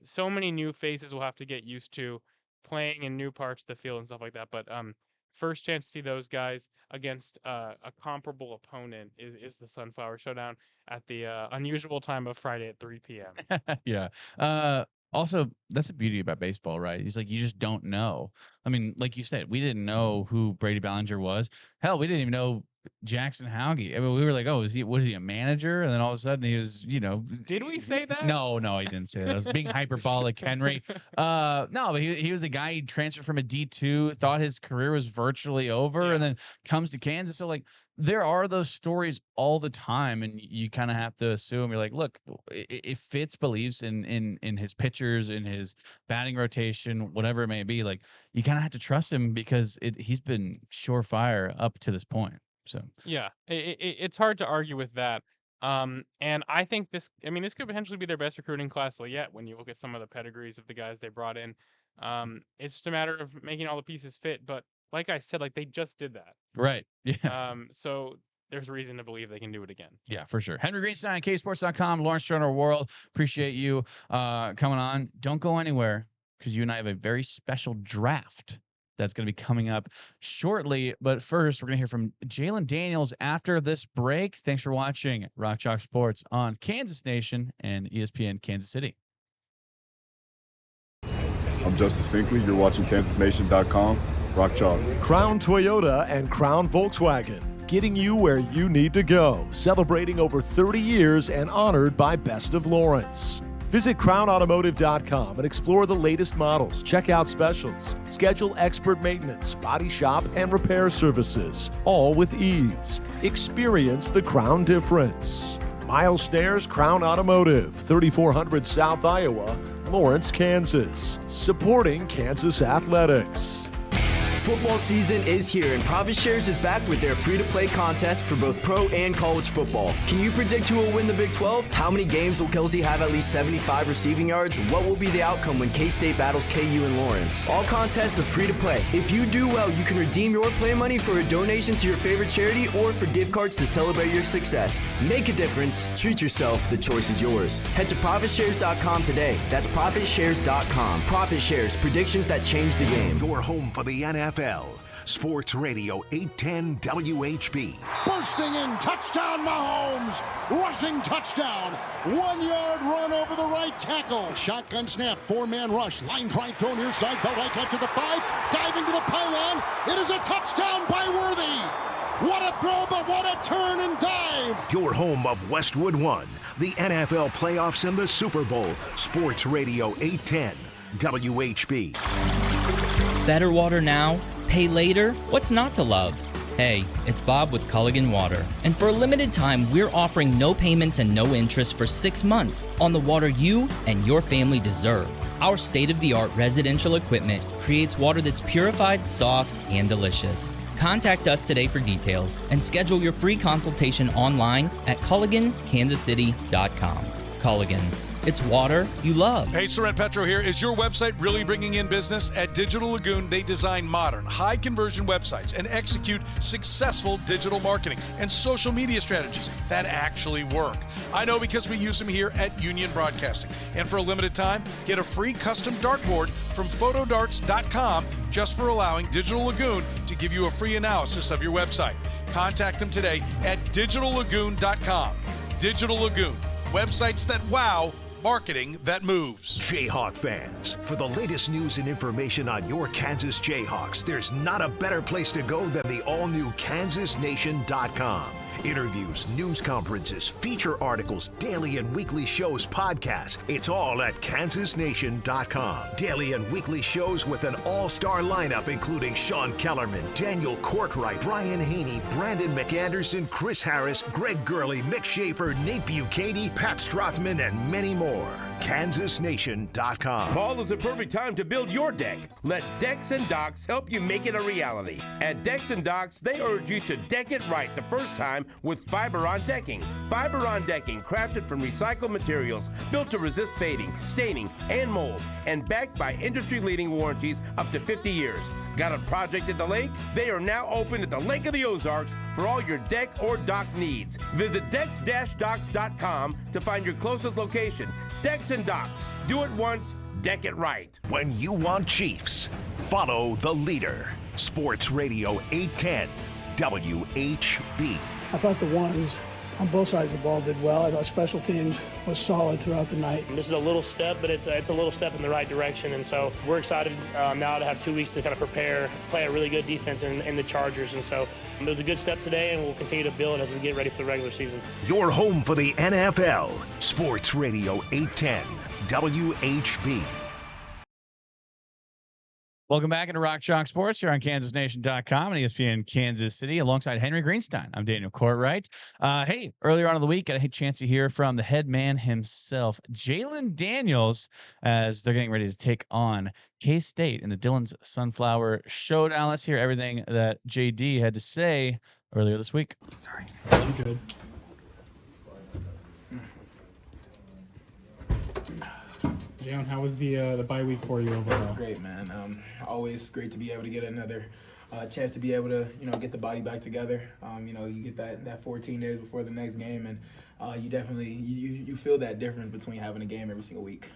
So many new faces we'll have to get used to playing in new parts of the field and stuff like that. But first chance to see those guys against a comparable opponent is the Sunflower Showdown at the unusual time of Friday at 3 p.m. Yeah. Also, that's the beauty about baseball, right? He's like, you just don't know. I mean, like you said, we didn't know who Brady Ballinger was. Hell, we didn't even know Jackson Hauge. I mean, we were like, oh, was he a manager? And then all of a sudden he was, Did we say that? No, he didn't say that. I was being hyperbolic, Henry. No, but he was a guy, he transferred from a D2, thought his career was virtually over, and then comes to Kansas. So, like, there are those stories all the time, and you kind of have to assume, you're like, look, if Fitz believes in his pitchers, in his batting rotation, whatever it may be, like, you kind of have to trust him because he's been surefire up to this point. So yeah, it's hard to argue with that. And I think this could potentially be their best recruiting class yet when you look at some of the pedigrees of the guys they brought in. It's just a matter of making all the pieces fit. But like I said, like, they just did that. Right. Yeah. So there's reason to believe they can do it again. Yeah, for sure. Henry Greenstein, KSports.com, Lawrence Turner World. Appreciate you coming on. Don't go anywhere, because you and I have a very special draft that's going to be coming up shortly. But first, we're going to hear from Jalon Daniels after this break. Thanks for watching Rock Chalk Sports on Kansas Nation and ESPN Kansas City. I'm Justice Finkley. You're watching KansasNation.com. Rock Chalk. Crown Toyota and Crown Volkswagen, getting you where you need to go. Celebrating over 30 years and honored by Best of Lawrence. Visit crownautomotive.com and explore the latest models, check out specials, schedule expert maintenance, body shop, and repair services, all with ease. Experience the Crown difference. Miles Snares Crown Automotive, 3400 South Iowa, Lawrence, Kansas. Supporting Kansas athletics. Football season is here, and Profit Shares is back with their free-to-play contest for both pro and college football. Can you predict who will win the Big 12? How many games will Kelsey have at least 75 receiving yards? What will be the outcome when K-State battles KU and Lawrence? All contests are free to play. If you do well, you can redeem your play money for a donation to your favorite charity or for gift cards to celebrate your success. Make a difference. Treat yourself. The choice is yours. Head to ProfitShares.com today. That's ProfitShares.com. Profit Shares. Predictions that change the game. Your home for the NFL. Sports Radio 810 WHB. Bursting in, touchdown Mahomes, rushing touchdown, 1-yard run over the right tackle, shotgun snap, 4-man rush, line drive throw near side, belt right cut to the 5, diving to the pylon, it is a touchdown by Worthy. What a throw, but what a turn and dive. Your home of Westwood One, the NFL playoffs and the Super Bowl. Sports Radio 810 WHB. Better water now, pay later? What's not to love? Hey, it's Bob with Culligan Water. And for a limited time, we're offering no payments and no interest for 6 months on the water you and your family deserve. Our state-of-the-art residential equipment creates water that's purified, soft, and delicious. Contact us today for details and schedule your free consultation online at CulliganKansasCity.com. Culligan. It's water you love. Hey, Sorrent Petro here. Is your website really bringing in business? At Digital Lagoon, they design modern, high-conversion websites and execute successful digital marketing and social media strategies that actually work. I know because we use them here at Union Broadcasting. And for a limited time, get a free custom dartboard from photodarts.com just for allowing Digital Lagoon to give you a free analysis of your website. Contact them today at digitallagoon.com. Digital Lagoon, websites that wow, marketing that moves. Jayhawk fans, for the latest news and information on your Kansas Jayhawks, there's not a better place to go than the all-new KansasNation.com. Interviews, news conferences, feature articles, daily and weekly shows, podcasts. It's all at KansasNation.com. Daily and weekly shows with an all-star lineup including Sean Kellerman, Daniel Courtwright, Brian Haney, Brandon McAnderson, Chris Harris, Greg Gurley, Mick Schaefer, Nate Buchaney, Pat Strothman, and many more. KansasNation.com. Fall is a perfect time to build your deck. Let Decks and Docks help you make it a reality. At Decks and Docks, they urge you to deck it right the first time with Fiberon decking. Fiberon decking, crafted from recycled materials, built to resist fading, staining, and mold, and backed by industry-leading warranties up to 50 years. Got a project at the lake? They are now open at the Lake of the Ozarks for all your deck or dock needs. Visit decks-docks.com to find your closest location. Decks and Docks. Do it once, deck it right. When you want Chiefs, follow the leader. Sports Radio 810 WHB. I thought the ones on both sides of the ball did well. I thought special teams was solid throughout the night. This is a little step, but it's a little step in the right direction, and so we're excited now to have 2 weeks to kind of prepare, play a really good defense in the Chargers, and so it was a good step today, and we'll continue to build as we get ready for the regular season. Your home for the NFL, Sports Radio 810, WHB. Welcome back into Rock Chalk Sports here on KansasNation.com and ESPN Kansas City alongside Henry Greenstein. I'm Daniel Courtwright. Hey, earlier on in the week, I had a chance to hear from the head man himself, Jalon Daniels, as they're getting ready to take on K-State in the Dillon's Sunflower Showdown. Let's hear everything that JD had to say earlier this week. Sorry. You good? Jalon, how was the bye week for you overall? It was great, man. Always great to be able to get another chance to be able to, get the body back together. You get that 14 days before the next game, and you definitely you feel that difference between having a game every single week.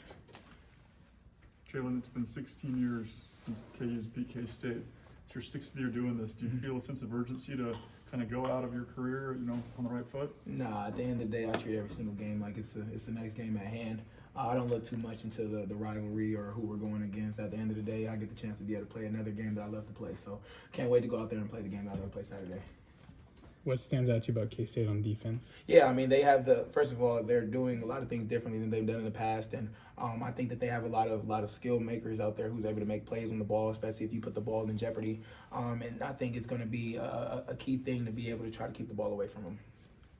Jalon, it's been 16 years since KU's beat K-State. It's your 6th year doing this. Do you feel a sense of urgency to kind of go out of your career, on the right foot? Nah, at the end of the day, I treat every single game like it's the next game at hand. I don't look too much into the rivalry or who we're going against. At the end of the day, I get the chance to be able to play another game that I love to play. So can't wait to go out there and play the game that I love to play Saturday. What stands out to you about K-State on defense? Yeah, they have first of all, they're doing a lot of things differently than they've done in the past, and I think that they have a lot of skill makers out there who's able to make plays on the ball, especially if you put the ball in jeopardy. And I think it's going to be a key thing to be able to try to keep the ball away from them.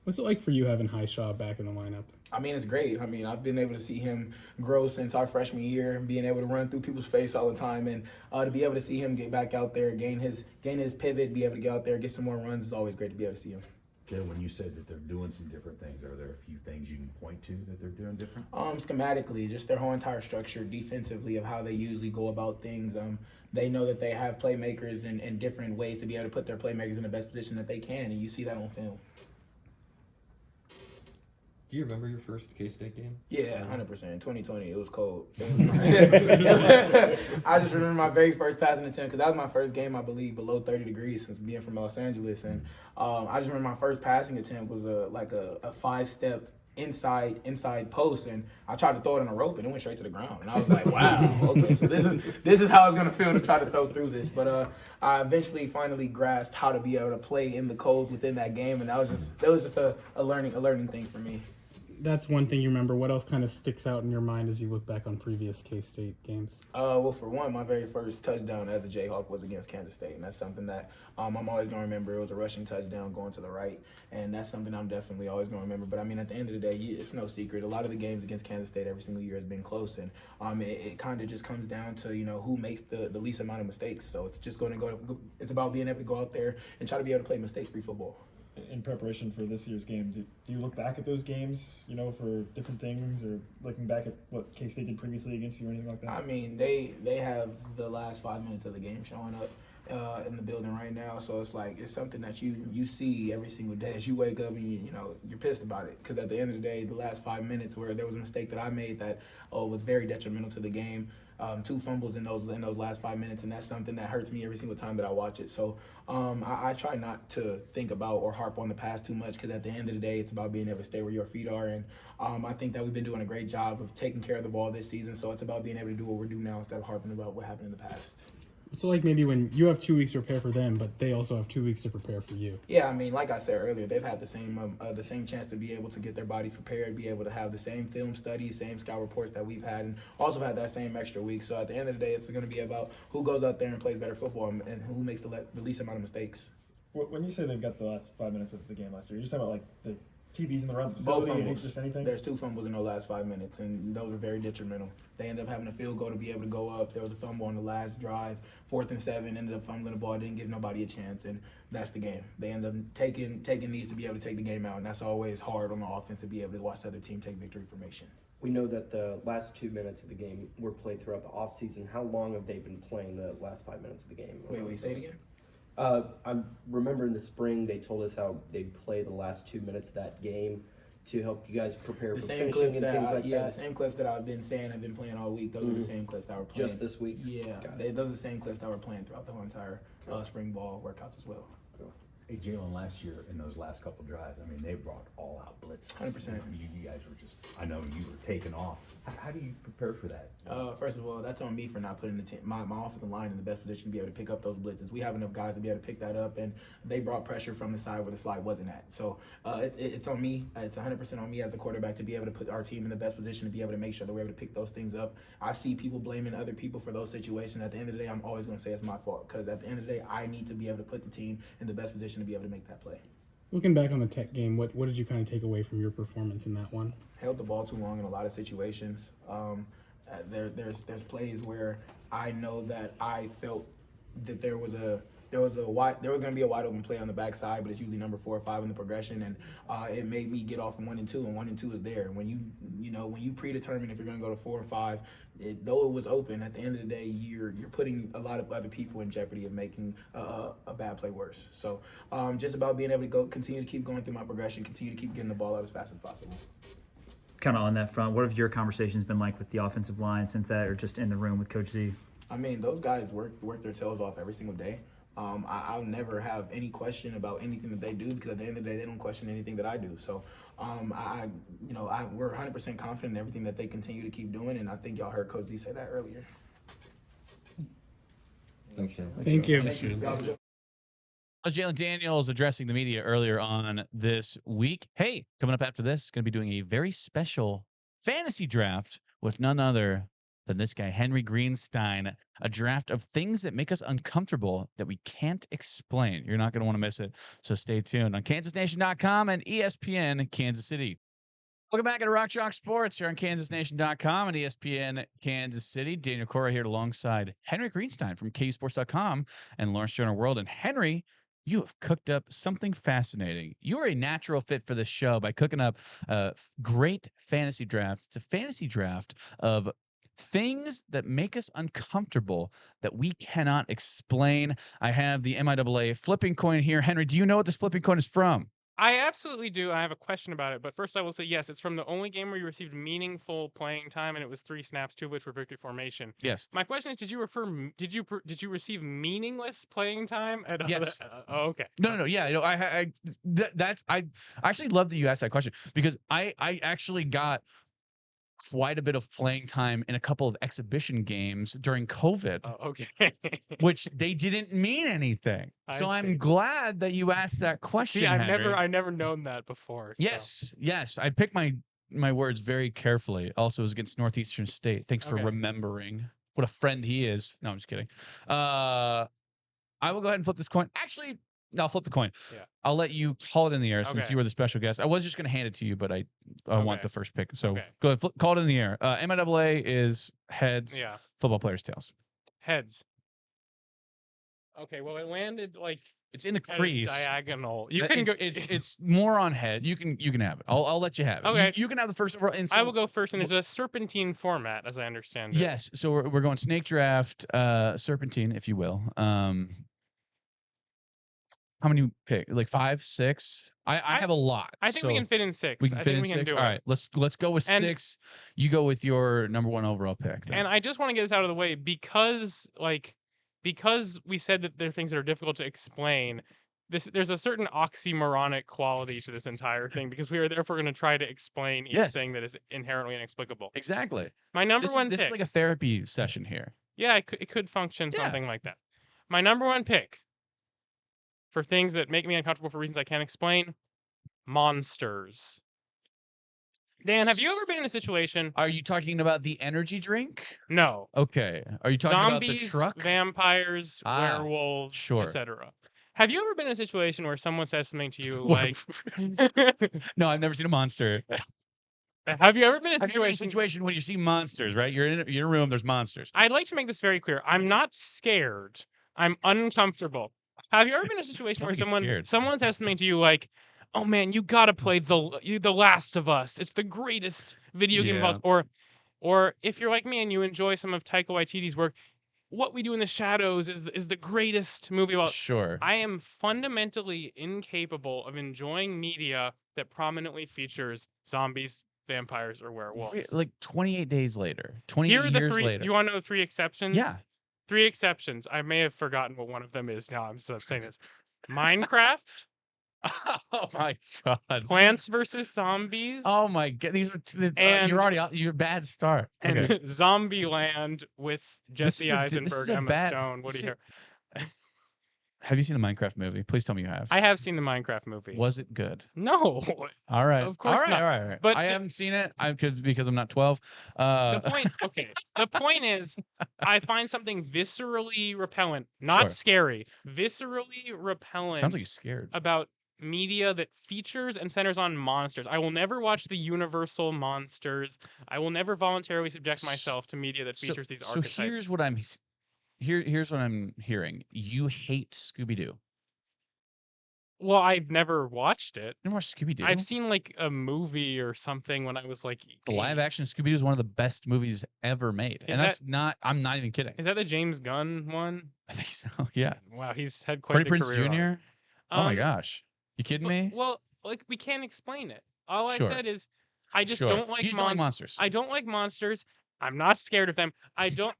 What's it like for you having Highshaw back in the lineup? It's great. I've been able to see him grow since our freshman year, being able to run through people's face all the time, and to be able to see him get back out there, gain his pivot, be able to get out there, get some more runs is always great to be able to see him. Okay, when you said that they're doing some different things, are there a few things you can point to that they're doing different? Schematically, just their whole entire structure, defensively, of how they usually go about things. They know that they have playmakers and different ways to be able to put their playmakers in the best position that they can, and you see that on film. Do you remember your first K-State game? Yeah, 100%. 2020, it was cold. I just remember my very first passing attempt, because that was my first game, I believe, below 30 degrees since being from Los Angeles. And I just remember my first passing attempt was a 5-step inside post, and I tried to throw it on a rope, and it went straight to the ground. And I was like, wow, okay, so this is how it's going to feel to try to throw through this. But I eventually finally grasped how to be able to play in the cold within that game, and that was just a learning thing for me. That's one thing you remember. What else kind of sticks out in your mind as you look back on previous K-State games? Well, for one, my very first touchdown as a Jayhawk was against Kansas State, and that's something that I'm always going to remember. It was a rushing touchdown going to the right, and that's something I'm definitely always going to remember. But, at the end of the day, it's no secret. A lot of the games against Kansas State every single year has been close, and it kind of just comes down to, who makes the least amount of mistakes. So it's just it's about being able to go out there and try to be able to play mistake-free football. In preparation for this year's game, do you look back at those games, for different things, or looking back at what K-State did previously against you or anything like that? They have the last 5 minutes of the game showing up in the building right now, so it's something that you see every single day as you wake up, and you're pissed about it, because at the end of the day, the last 5 minutes where there was a mistake that I made that was very detrimental to the game. 2 fumbles in those last 5 minutes, and that's something that hurts me every single time that I watch it. So I try not to think about or harp on the past too much, because at the end of the day, it's about being able to stay where your feet are. And I think that we've been doing a great job of taking care of the ball this season. So it's about being able to do what we're doing now instead of harping about what happened in the past. It's like maybe when you have 2 weeks to prepare for them, but they also have 2 weeks to prepare for you. Yeah, like I said earlier, they've had the same chance to be able to get their bodies prepared, be able to have the same film studies, same scout reports that we've had, and also had that same extra week. So at the end of the day, it's going to be about who goes out there and plays better football and who makes the least amount of mistakes. When you say they've got the last 5 minutes of the game last year, you're just talking about the TVs in the run facility? Both fumbles. Just anything? There's 2 fumbles in those last 5 minutes, and those are very detrimental. They ended up having a field goal to be able to go up. There was a fumble on the last drive, 4th and 7, ended up fumbling the ball, didn't give nobody a chance, and that's the game. They ended up taking these to be able to take the game out, and that's always hard on the offense to be able to watch the other team take victory formation. We know that the last 2 minutes of the game were played throughout the offseason. How long have they been playing the last 5 minutes of the game? Wait, say it again? I remember in the spring they told us how they'd play the last 2 minutes of that game to help you guys prepare for finishing and things like that? Yeah, the same clips that I've been saying I've been playing all week. Those are the same clips that were playing. Just this week? Yeah, those are the same clips that were playing throughout the whole entire spring ball workouts as well. Cool. Hey, Jalon, last year in those last couple drives, I mean, they brought all-out blitzes. 100%. You guys were just, I know you were taking off. How do you prepare for that? First of all, that's on me for not putting my offensive line in the best position to be able to pick up those blitzes. We have enough guys to be able to pick that up, and they brought pressure from the side where the slide wasn't at. So it's on me. It's 100% on me as the quarterback to be able to put our team in the best position to be able to make sure that we're able to pick those things up. I see people blaming other people for those situations. At the end of the day, I'm always going to say it's my fault, because at the end of the day, I need to be able to put the team in the best position to be able to make that play. Looking back on the Tech game, what did you kind of take away from your performance in that one? Held the ball too long in a lot of situations. There's plays where I know that I felt that there was going to be a wide open play on the backside, but it's usually number 4 or 5 in the progression, and it made me get off 1 and 2, and 1 and 2 is there. When you predetermine if you're going to go to 4 and 5, though it was open, at the end of the day, you're putting a lot of other people in jeopardy of making a bad play worse. So just about being able to continue to keep going through my progression, continue to keep getting the ball out as fast as possible. Kind of on that front, what have your conversations been like with the offensive line since that, or just in the room with Coach Z? I mean, those guys work their tails off every single day. I'll never have any question about anything that they do, because at the end of the day, they don't question anything that I do. So, we're 100% confident in everything that they continue to keep doing, and I think y'all heard Coach Z say that earlier. Thank you. Thank you. Jalon Daniels addressing the media earlier on this week. Hey, coming up after this, going to be doing a very special fantasy draft with none other than this guy, Henry Greenstein. A draft of things that make us uncomfortable that we can't explain. You're not going to want to miss it, so stay tuned on KansasNation.com and ESPN Kansas City. Welcome back to Rock Chalk Sports here on KansasNation.com and ESPN Kansas City. Daniel Cora here alongside Henry Greenstein from KUSports.com and Lawrence Journal World. And Henry, you have cooked up something fascinating. You are a natural fit for this show by cooking up great fantasy drafts. It's a fantasy draft of things that make us uncomfortable that we cannot explain. I have the MIAA flipping coin here. Henry, do you know what this flipping coin is from? I absolutely do. I have a question about it, but first I will say yes. It's from the only game where you received meaningful playing time, and it was 3 snaps, 2 of which were victory formation. Yes. My question is, did you receive meaningless playing time? Yes. Okay. No. Yeah, I actually love that you asked that question, because I actually got quite a bit of playing time in a couple of exhibition games during COVID. Oh, okay. Which they didn't mean anything. So I'm glad that you asked that question. See, Henry. I've never known that before. So. Yes. I picked my words very carefully. Also, it was against Northeastern State. Thanks for remembering. What a friend he is. No, I'm just kidding. I will go ahead and flip this coin. Actually, no, I'll flip the coin. Yeah. I'll let you call it in the air since you were the special guest. I was just going to hand it to you, but I want the first pick. So go ahead, call it in the air. MIAA is heads. Yeah. Football players tails. Heads. Okay, well, it landed like it's in the crease, diagonal. You can go. It's more on head. You can have it. I'll let you have it. Okay. You can have the first. I will go first, and it's a serpentine format, as I understand it. Yes. So we're going snake draft, serpentine, if you will. How many pick? Like 5, 6? I have a lot. I think we can fit in 6. We can fit in 6. All right, let's go with 6. You go with your number 1 overall pick. Then. And I just want to get this out of the way because we said that there are things that are difficult to explain. There's a certain oxymoronic quality to this entire thing, because we are therefore going to try to explain each thing that is inherently inexplicable. Exactly. My number 1 pick. This is like a therapy session here. Yeah, it could function something like that. My number 1 pick for things that make me uncomfortable for reasons I can't explain: monsters. Dan, have you ever been in a situation? Are you talking about the energy drink? No. Okay. Are you talking about the Zombies, truck? Vampires, werewolves, etc. Have you ever been in a situation where someone says something to you like... No, I've never seen a monster. Have you ever been in a situation when you see monsters, right? You're in a room, there's monsters. I'd like to make this very clear. I'm not scared. I'm uncomfortable. Have you ever been in a situation where someone says something to you like, "Oh man, you gotta play the Last of Us. It's the greatest video game of all." Or if you're like me and you enjoy some of Taika Waititi's work, What We Do in the Shadows is the greatest movie of all. Sure. I am fundamentally incapable of enjoying media that prominently features zombies, vampires, or werewolves. Like 28 days later, 28 years later. Do you want to know 3 exceptions? Yeah. 3 exceptions. I may have forgotten what one of them is now. I'm saying this. Minecraft. Oh my god. Plants vs Zombies. Oh my god. These are And you're already out. You're a bad start. and Okay. Zombieland with Jesse Eisenberg, Emma Stone, Woody Harrelson. Have you seen the Minecraft movie? Please tell me you have. I have seen the Minecraft movie. Was it good? No. All right. Of course not. All right. But I haven't seen it. Because I'm not 12. the point is, I find something viscerally repellent, not Sure. scary, viscerally repellent. Sounds like he's scared. About media that features and centers on monsters. I will never watch the Universal monsters. I will never voluntarily subject myself to media that features these archetypes. So here's what I'm hearing. You hate Scooby-Doo. Well, I've never watched it. You never watched Scooby-Doo? I've seen like a movie or something when I was like the live action Scooby-Doo is one of the best movies ever made. I'm not even kidding. Is that the James Gunn one? I think so. Yeah. Wow, he's had quite Freddie the Prinze career Jr. Oh my gosh. You kidding me? Well, like we can't explain it. All Sure. I said is I just Sure. don't like You just don't like monsters. I don't like monsters. I'm not scared of them. I don't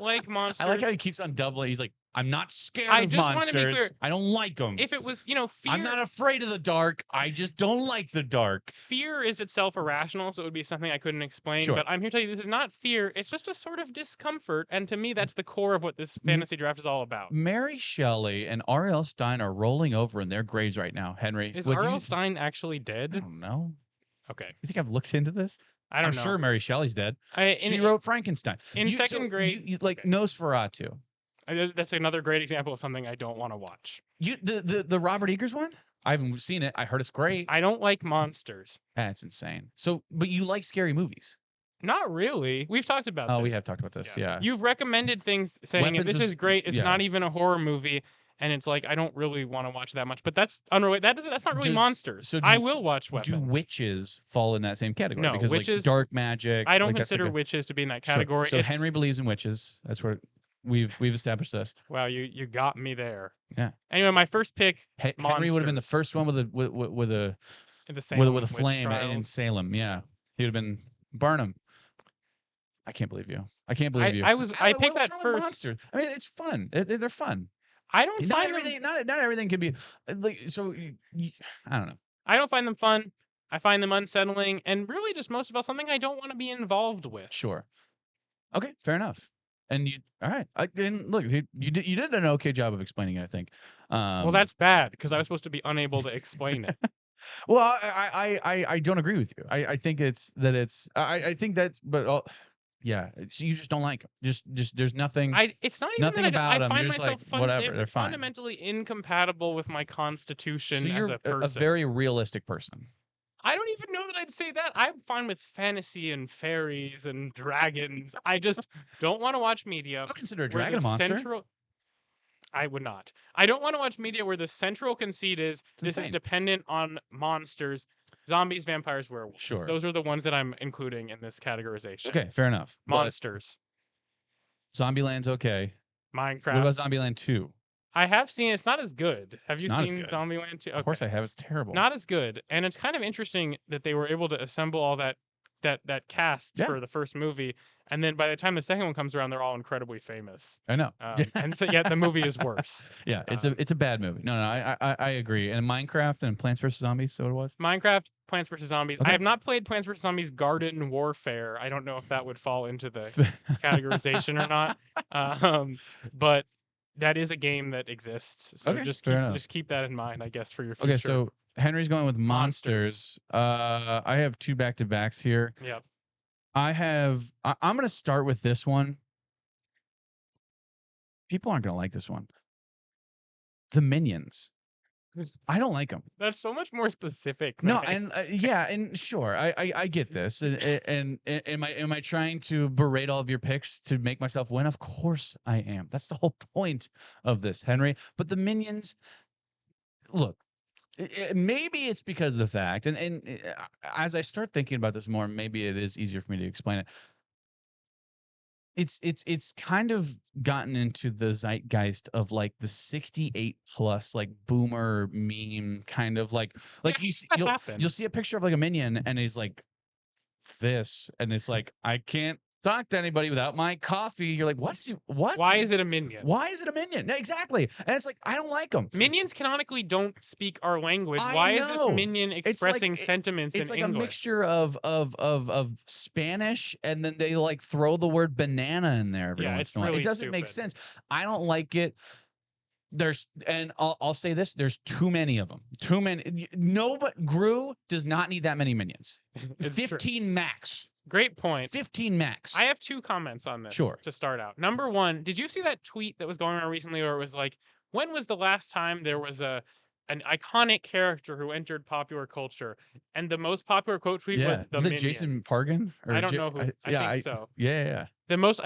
like monsters. I like how he keeps on doubling. He's like, I'm not scared I of just wanna be monsters. clear. I don't like them. If it was, fear. I'm not afraid of the dark. I just don't like the dark. Fear is itself irrational, so it would be something I couldn't explain. Sure. But I'm here to tell you this is not fear. It's just a sort of discomfort. And to me, that's the core of what this fantasy draft is all about. Mary Shelley and R.L. Stein are rolling over in their graves right now, Henry. Is R.L. Stein actually dead? I don't know. Okay. You think I've looked into this? I don't I'm know. sure Mary Shelley's dead. She In- wrote Frankenstein. in second grade- You like Nosferatu. That's another great example of something I don't want to watch. The Robert Eggers one? I haven't seen it. I heard it's great. I don't like monsters. That's insane. So, but you like scary movies? Not really. We've talked about this. Oh, we have talked about this. Yeah. You've recommended things saying Weapons this is great. It's yeah. not even a horror movie. And it's like I don't really want to watch that much, but that's unrelated. That's not really monsters. so I will watch Weapons. Do witches fall in that same category? No, because witches. like dark magic. I don't like, that's consider like witches to be in that Sure. category. So It's- Henry believes in witches. That's where we've established this. Wow, you got me there. Yeah. Anyway, my first pick. Henry would have been the monsters. first one with a In the with Salem a witch flame in trials. Salem. Yeah, he would have been Barnum. I can't believe you. I can't believe you. I picked what's that wrong with first. monsters? I mean, it's fun. They're fun. I don't Not find everything. them. Not everything can be like. So I don't know. I don't find them fun. I find them unsettling, and really, just most of all, something I don't want to be involved with. Sure. Okay, fair enough. And you, all right. And look, you did an okay job of explaining it, I think. Well, that's bad because I was supposed to be unable to explain it. Well, I don't agree with you. I think I think that's, but yeah, you just don't like them. Just there's nothing. It's not even nothing that about I them. find You're just myself like whatever. they're They're fine. fundamentally incompatible with my constitution So as you're a person. very realistic person. I don't even know that I'd say that. I'm fine with fantasy and fairies and dragons. I just don't want to watch media. I consider a where dragon a the monster. I would not. I don't want to watch media where the central conceit is this is insane. dependent on monsters, zombies, vampires, werewolves. Sure. Those are the ones that I'm including in this categorization. Okay, fair enough. But Monsters. Zombieland's okay. Minecraft. What about Zombieland 2? I have seen it's not as good. Have It's you not as seen good. Zombieland 2? Of course I have. It's terrible. Not as good. And it's kind of interesting that they were able to assemble all that cast Yeah. for the first movie. And then by the time the second one comes around, they're all incredibly famous. I know. And so yet the movie is worse. Yeah, it's a bad movie. No, I agree. And Minecraft and Plants vs Zombies, so it was. Minecraft, Plants vs. Zombies. Okay. I have not played Plants vs. Zombies Garden Warfare. I don't know if that would fall into the categorization or not. But that is a game that exists. So Okay, just fair enough. keep that in mind, I guess, for your future. Okay, so Henry's going with monsters. I have two back-to-backs here. Yep. I'm going to start with this one. People aren't going to like this one. The Minions. I don't like them. That's so much more specific. No, than and yeah, and sure, I get this, and am I trying to berate all of your picks to make myself win? Of course I am. That's the whole point of this, Henry. But the Minions, look, maybe it's because of the fact, and as I start thinking about this more, maybe it is easier for me to explain it. It's kind of gotten into the zeitgeist of like the 68 plus like boomer meme kind of like you'll see a picture of like a minion and he's like this and it's like I can't talk to anybody without my coffee. You're like, what? Why is it a minion? Why is it a minion? No, exactly. And it's like, I don't like them. Minions canonically don't speak our language. I Why know. is this minion expressing sentiments in It's like English? a mixture of Spanish, and then they like throw the word banana in there every once in a while. really It doesn't make stupid. sense. I don't like it. I'll say this: there's too many of them. Too many. No, but Gru does not need that many minions. 15 max. Great point. 15 max. I have 2 comments on this. Sure. To start out, number 1, did you see that tweet that was going around recently, where it was like, when was the last time there was an iconic character who entered popular culture, and the most popular quote tweet was the Was it Minions. Jason Pargan? I don't know who. I think so. Yeah. The most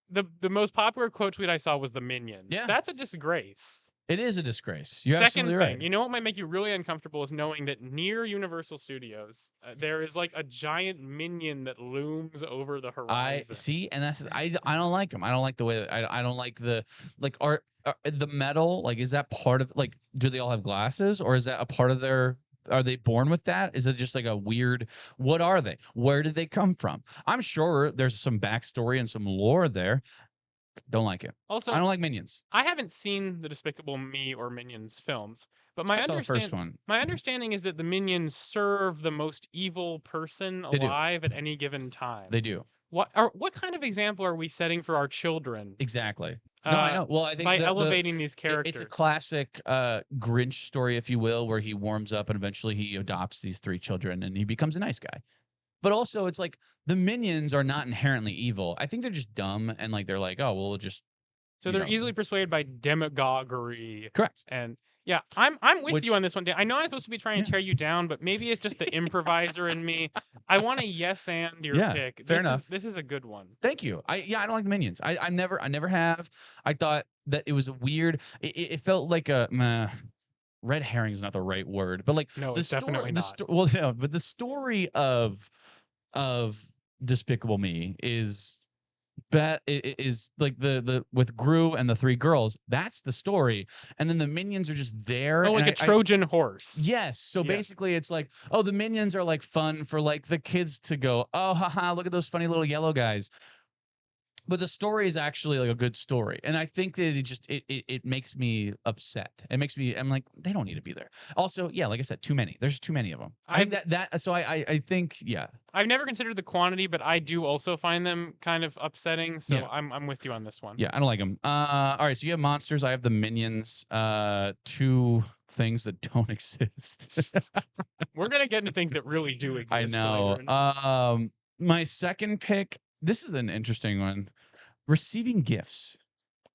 the most popular quote tweet I saw was the Minions. Yeah. That's a disgrace. It is a disgrace. You're Second absolutely thing, right. you know what might make you really uncomfortable is knowing that near Universal Studios, there is like a giant minion that looms over the horizon. I see, and that's I don't like them. I don't like the way that I don't like the are the metal, like, is that part of, like, do they all have glasses, or is that a part of their, are they born with that? Is it just like a weird, what are they? Where did they come from? I'm sure there's some backstory and some lore there. Don't like it. Also, I don't like Minions. I haven't seen the Despicable Me or Minions films, but I saw the first one. my understanding is that the Minions serve the most evil person They do. alive at any given time. They do. What kind of example are we setting for our children? Exactly. No, I know. Well, I think by elevating these characters. It's a classic Grinch story, if you will, where he warms up and eventually he adopts these 3 children and he becomes a nice guy. But also, it's like the Minions are not inherently evil. I think they're just dumb, and like they're like, oh, well, we'll just. So they're easily persuaded by demagoguery. Correct. And yeah, I'm with you on this one, Dan. I know I'm supposed to be trying to tear you down, but maybe it's just the improviser in me. I want to yes and your pick. Fair enough. This is a good one. Thank you. I don't like the Minions. I never have. I thought that it was a weird. It felt like a. Red herring is not the right word, but like no, the it's definitely not. Well, no, but the story of Despicable Me is like the with Gru and the 3 girls. That's the story, and then the Minions are just there. Oh, like a Trojan horse. Yes. So basically, it's like, oh, the Minions are like fun for like the kids to go, oh, haha, look at those funny little yellow guys. But the story is actually like a good story, and I think that it makes me upset. It makes me, I'm like, they don't need to be there. Also, yeah, like I said, too many. There's too many of them. I think so I think, yeah. I've never considered the quantity, but I do also find them kind of upsetting. So Yeah. I'm with you on this one. Yeah, I don't like them. All right, so you have monsters. I have the Minions. 2 things that don't exist. We're gonna get into things that really do exist. I know. My second pick. This is an interesting one. Receiving gifts.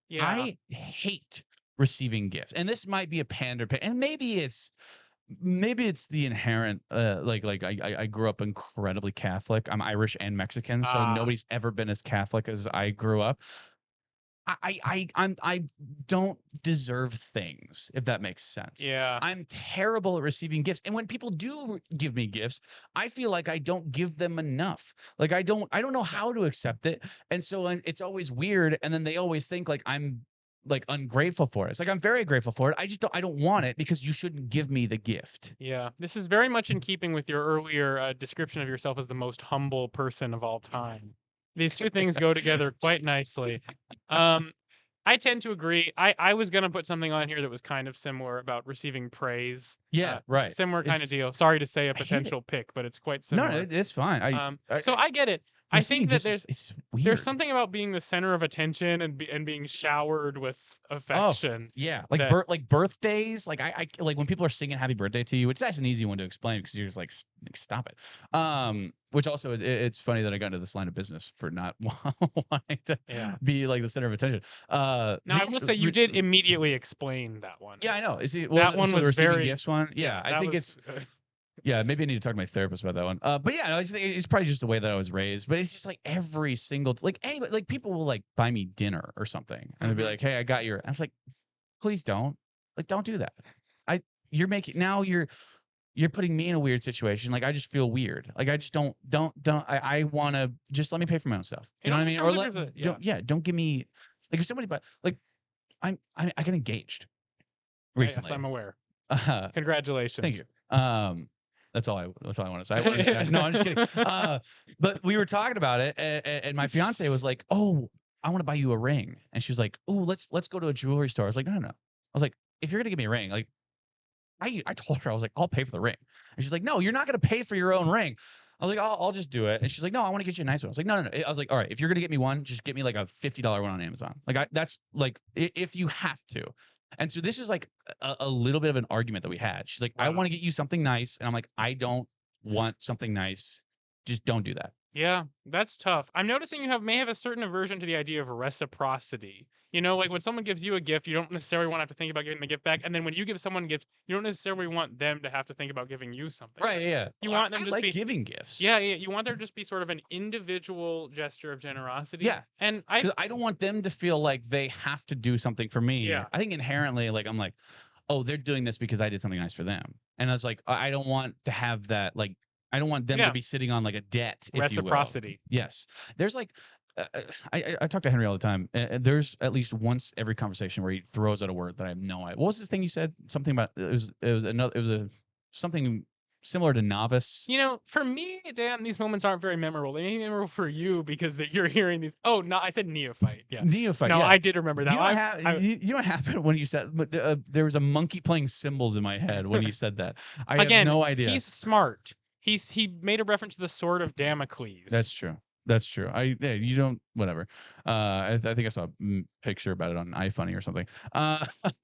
Yeah. I hate receiving gifts, and this might be a pander pick, and maybe it's the inherent I grew up incredibly Catholic. I'm Irish and Mexican, so nobody's ever been as Catholic as I grew up. I don't deserve things, if that makes sense. Yeah. I'm terrible at receiving gifts. And when people do give me gifts, I feel like I don't give them enough. Like I don't know how to accept it. And so it's always weird. And then they always think like I'm like ungrateful for it. It's like, I'm very grateful for it. I don't want it because you shouldn't give me the gift. Yeah. This is very much in keeping with your earlier description of yourself as the most humble person of all time. These 2 things go together quite nicely. I tend to agree. I was going to put something on here that was kind of similar about receiving praise. Yeah, right. Similar kind of deal. Sorry to say a potential pick, but it's quite similar. No, it's fine. So I get it. I think that it's weird. there's something about being the center of attention and being showered with affection. Yeah, like like birthdays. Like I like when people are singing "Happy Birthday" to you, which that's an easy one to explain because you're just like stop it. Which also it's funny that I got into this line of business for not wanting to be like the center of attention. Now I will say you did immediately explain that one. Yeah, I know. That one was the receiving very gifts one. Yeah, I think it's. Yeah, maybe I need to talk to my therapist about that one. But yeah, no, it's probably just the way that I was raised. But it's just like every single anybody, like people will like buy me dinner or something, and they'll be like, "Hey, I got your." I was like, "Please don't, don't do that." You're putting me in a weird situation. Like I just feel weird. Like I just don't. I want to just let me pay for my own stuff. You know what I mean? Or don't give me like if somebody I got engaged recently. Yes, I'm aware. Congratulations. Thank you. That's all I want to say. No, I'm just kidding. But we were talking about it, and my fiance was like, "Oh, I want to buy you a ring," and she was like, "Oh, let's go to a jewelry store." I was like, "No." I was like, "If you're gonna give me a ring, like." I told her, I was like, I'll pay for the ring. And she's like, no, you're not going to pay for your own ring. I was like, I'll just do it. And she's like, no, I want to get you a nice one. I was like, no. I was like, all right, if you're going to get me one, just get me like a $50 one on Amazon. Like that's like, if you have to. And so this is like a little bit of an argument that we had. She's like, I want to get you something nice. And I'm like, I don't want something nice. Just don't do that. Yeah, that's tough. I'm noticing you may have a certain aversion to the idea of reciprocity. You know, like when someone gives you a gift, you don't necessarily want to have to think about giving the gift back. And then when you give someone a gift, you don't necessarily want them to have to think about giving you something. Right, yeah. You want them I to like be giving gifts. Yeah. You want there to just be sort of an individual gesture of generosity. Yeah. And I don't want them to feel like they have to do something for me. Yeah. I think inherently, like, I'm like, oh, they're doing this because I did something nice for them. And I was like, I don't want to have that, like, I don't want them to be sitting on like a debt. Reciprocity. If you will. Yes. There's like, I talk to Henry all the time. And there's at least once every conversation where he throws out a word that I have no idea. What was the thing you said? Something about it was something similar to novice. You know, for me, Dan, these moments aren't very memorable. They may be memorable for you because you're hearing these. Oh, no, I said neophyte. Yeah, neophyte. No, yeah. I did remember that. You know what happened when you said? But there was a monkey playing cymbals in my head when you said that. I Again, have no idea. He's smart. He made a reference to the sword of Damocles. That's true. That's true. You don't whatever. I think I saw a picture about it on iFunny or something. We're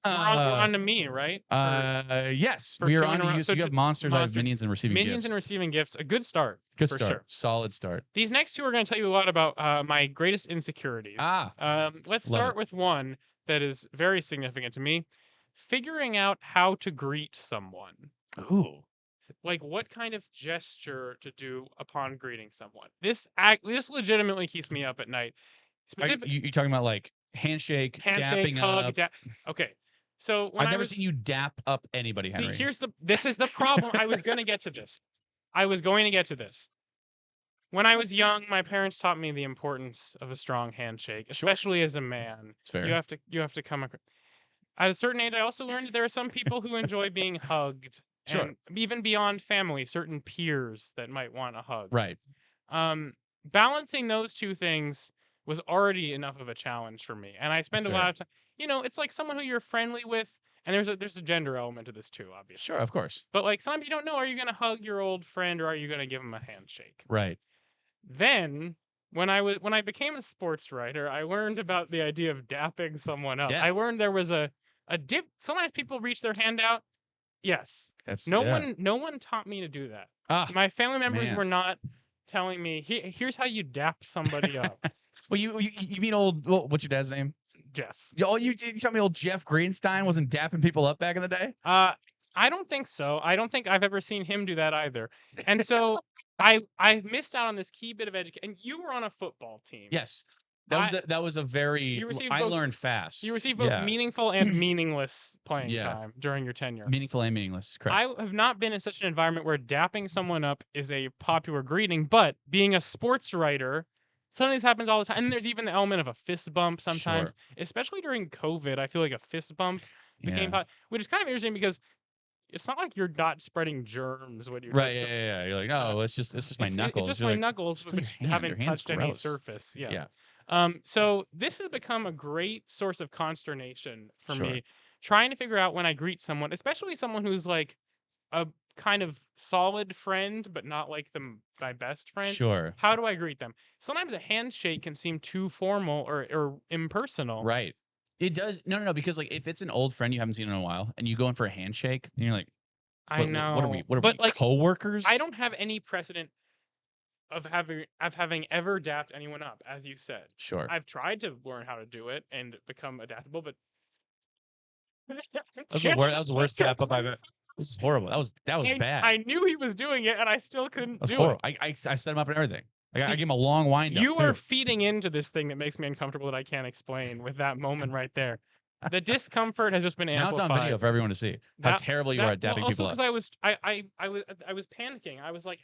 on to me, right? Yes, we are on to you. So you have monsters, I have minions, and receiving minions gifts. and receiving gifts. A good start. Good for start. Sure. Solid start. These next two are going to tell you a lot about my greatest insecurities. Let's start with one that is very significant to me: figuring out how to greet someone. Ooh. Like what kind of gesture to do upon greeting someone. This legitimately keeps me up at night. You talking about like handshake dapping hug, up? Okay. So I've never seen you dap up anybody, Henry. See, this is the problem. I was going to get to this. When I was young, my parents taught me the importance of a strong handshake, especially as a man. It's fair. You have to come across. At a certain age, I also learned that there are some people who enjoy being hugged. Sure. And even beyond family, certain peers that might want a hug. Right. Balancing those two things was already enough of a challenge for me. And I spend a lot of time, it's like someone who you're friendly with, and there's a gender element to this too, obviously. Sure, of course. But like sometimes you don't know, are you going to hug your old friend or are you going to give him a handshake? Right. Then when I became a sports writer, I learned about the idea of dapping someone up. Yeah. I learned there was a dip. Sometimes people reach their hand out. Yes. No one taught me to do that. My family members were not telling me, here's how you dap somebody up. Well, you mean what's your dad's name? Jeff. You tell me old Jeff Greenstein wasn't dapping people up back in the day? I don't think so. I don't think I've ever seen him do that either. And so I missed out on this key bit of education. And you were on a football team. Yes. That was a very. I learned fast. You received both meaningful and meaningless playing time during your tenure. Meaningful and meaningless. Correct. I have not been in such an environment where dapping someone up is a popular greeting, but being a sports writer, something that happens all the time. And there's even the element of a fist bump sometimes, especially during COVID. I feel like a fist bump became which is kind of interesting because it's not like you're not spreading germs when you're right. Yeah. You're like, no, it's just my knuckles. It's just my knuckles, which haven't touched any surface. Yeah. So this has become a great source of consternation for me, trying to figure out when I greet someone, especially someone who's like a kind of solid friend, but not like my best friend. Sure. How do I greet them? Sometimes a handshake can seem too formal or impersonal. Right. It does. No. Because like if it's an old friend you haven't seen in a while and you go in for a handshake, and you're like, I know. What are we? Like, coworkers? I don't have any precedent of having ever dapped anyone up, as you said. Sure. I've tried to learn how to do it and become adaptable, but that was the worst dap up I've ever. This is horrible. That was bad. I knew he was doing it, and I still couldn't do horrible. it. I set him up and everything. I gave him a long wind up. You are feeding into this thing that makes me uncomfortable that I can't explain with that moment right there. The discomfort has just been amplified. Now it's on video for everyone to see how terrible you are at dapping people up. Also, because I was panicking. I was like,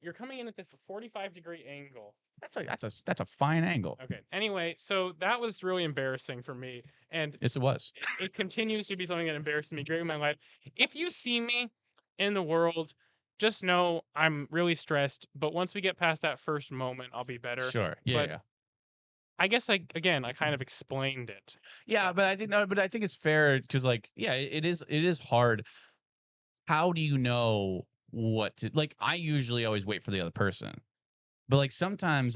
"You're coming in at this 45-degree angle." That's a fine angle. Okay. Anyway, so that was really embarrassing for me, and yes, it was. It continues to be something that embarrassed me greatly in my life. If you see me in the world just know I'm really stressed, but once we get past that first moment, I'll be better. Sure. Yeah. But yeah. I guess I kind of explained it. Yeah, but I think it's fair because it is hard. How do you know what to like? I usually always wait for the other person, but sometimes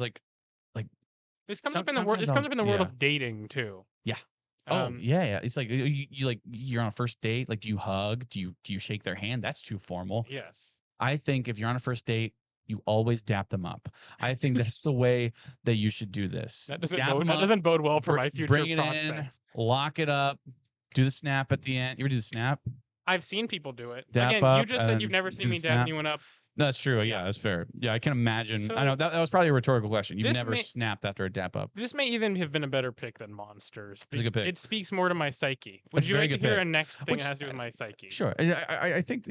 This comes up in the world. This comes up in the world of dating too. Yeah. Oh yeah, yeah. It's like you're on a first date. Like, do you hug? Do you shake their hand? That's too formal. Yes. I think if you're on a first date, you always dap them up. I think that's the way that you should do this. That doesn't bode well for my future bring it prospects. in, lock it up, do the snap at the end. You ever do the snap? I've seen people do it. Dap Again, up you just said and you've never do seen the me dap snap. anyone up. No, that's true. Yeah, that's fair. Yeah, I can imagine. So I know that was probably a rhetorical question. You've this never may- snapped after a dap up. This may even have been a better pick than Monsters. It's a good pick. It speaks more to my psyche. That's Would a you very like to good hear pick. a next thing Which- that has to do with my psyche? Sure. I think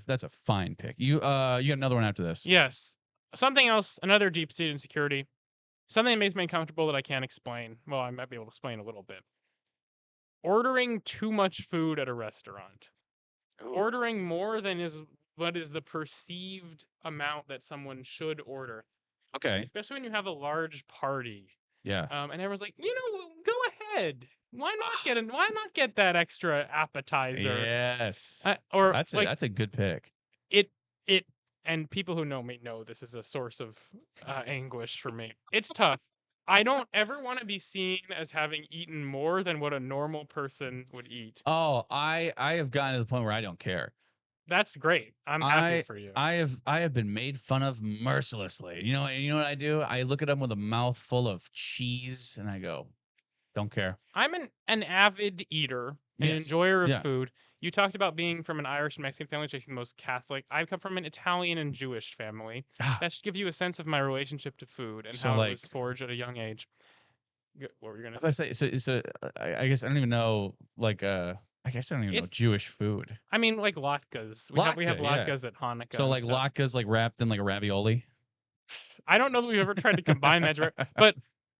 that's a fine pick. You got another one after this. Yes. Something else, another deep-seated insecurity. Something that makes me uncomfortable that I can't explain. Well, I might be able to explain a little bit. Ordering too much food at a restaurant. Ordering more than what is the perceived amount that someone should order. Okay. Especially when you have a large party. Yeah. And everyone's like, go ahead. Why not get that extra appetizer? Yes. Or that's a good pick. And people who know me know this is a source of anguish for me. It's tough. I don't ever want to be seen as having eaten more than what a normal person would eat. Oh, I have gotten to the point where I don't care. That's great. I'm happy for you. I have been made fun of mercilessly. You know what I do? I look at them with a mouth full of cheese and I go, don't care. I'm an avid eater, an Yes. enjoyer of Yeah. food. You talked about being from an Irish and Mexican family, which is the most Catholic. I come from an Italian and Jewish family. That should give you a sense of my relationship to food and So, how it was forged at a young age. What were you gonna As I say, so I guess I don't even know I guess I don't even know Jewish food. I mean, like latkes. We have latkes at Hanukkah. So and stuff. latkes wrapped in like a ravioli. I don't know if we've ever tried to combine that, but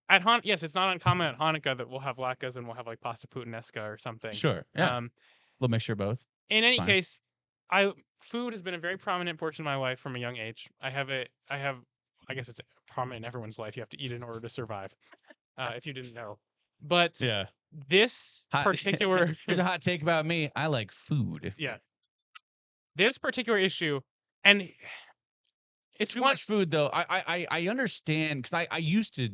at yes, it's not uncommon at Hanukkah that we'll have latkes and we'll have like pasta puttanesca or something. Sure. Yeah. We'll mix sure both. In It's any fine. case, food has been a very prominent portion of my life from a young age. I guess it's prominent in everyone's life. You have to eat in order to survive. If you didn't know. But Yeah. this particular Here's a hot take about me. I like food. Yeah. This particular issue, and it's too much food though. I understand because I used to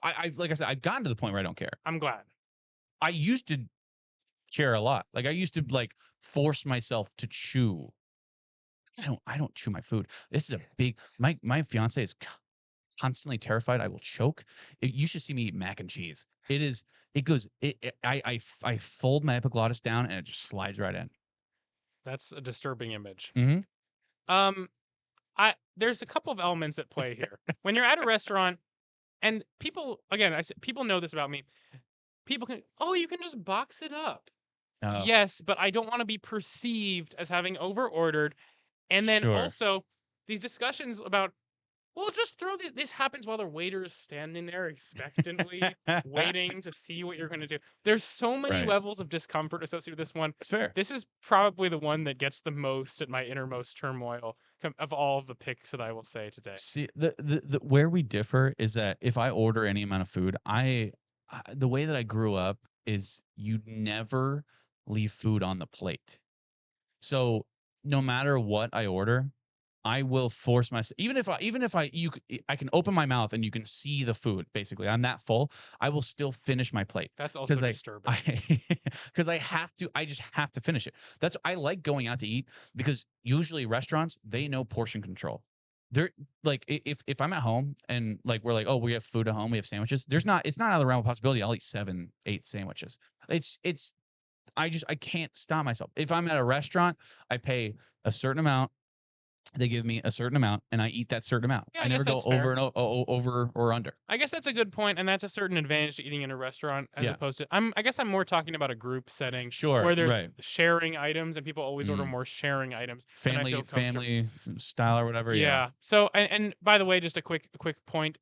like I said, I've gotten to the point where I don't care. I'm glad. I used to care a lot. Like I used to force myself to chew. I don't chew my food. This is a big my fiance is constantly terrified I will choke. You should see me eat mac and cheese. I fold my epiglottis down and it just slides right in. That's a disturbing image. Mm-hmm. There's a couple of elements at play here. When you're at a restaurant, and people know this about me. People you can just box it up. Oh. Yes, but I don't want to be perceived as having overordered. And then Sure. also these discussions about, well, just throw this happens while the waiter's standing there expectantly waiting to see what you're going to do. There's so many Right. levels of discomfort associated with this one. It's fair. This is probably the one that gets the most at my innermost turmoil of all of the picks that I will say today. See, the where we differ is that if I order any amount of food, the way that I grew up is you never leave food on the plate. So no matter what I order, I will force myself. Even if I can open my mouth and you can see the food. Basically, I'm that full. I will still finish my plate. That's also disturbing. Because I have to. I just have to finish it. I like going out to eat because usually restaurants, they know portion control. They're like, if I'm at home and like we're like, oh, we have food at home, we have sandwiches. It's not out of the realm of possibility. I'll eat 7, 8 sandwiches. I can't stop myself. If I'm at a restaurant, I pay a certain amount. They give me a certain amount, and I eat that certain amount. Yeah, I I never guess go that's over fair. and over or under. I guess that's a good point, and that's a certain advantage to eating in a restaurant as Yeah. opposed to. I guess I'm more talking about a group setting, Sure, where there's right. sharing items, and people always order Mm. more sharing items. and I feel Family comfortable. style or whatever. Yeah. So, and by the way, just a quick point.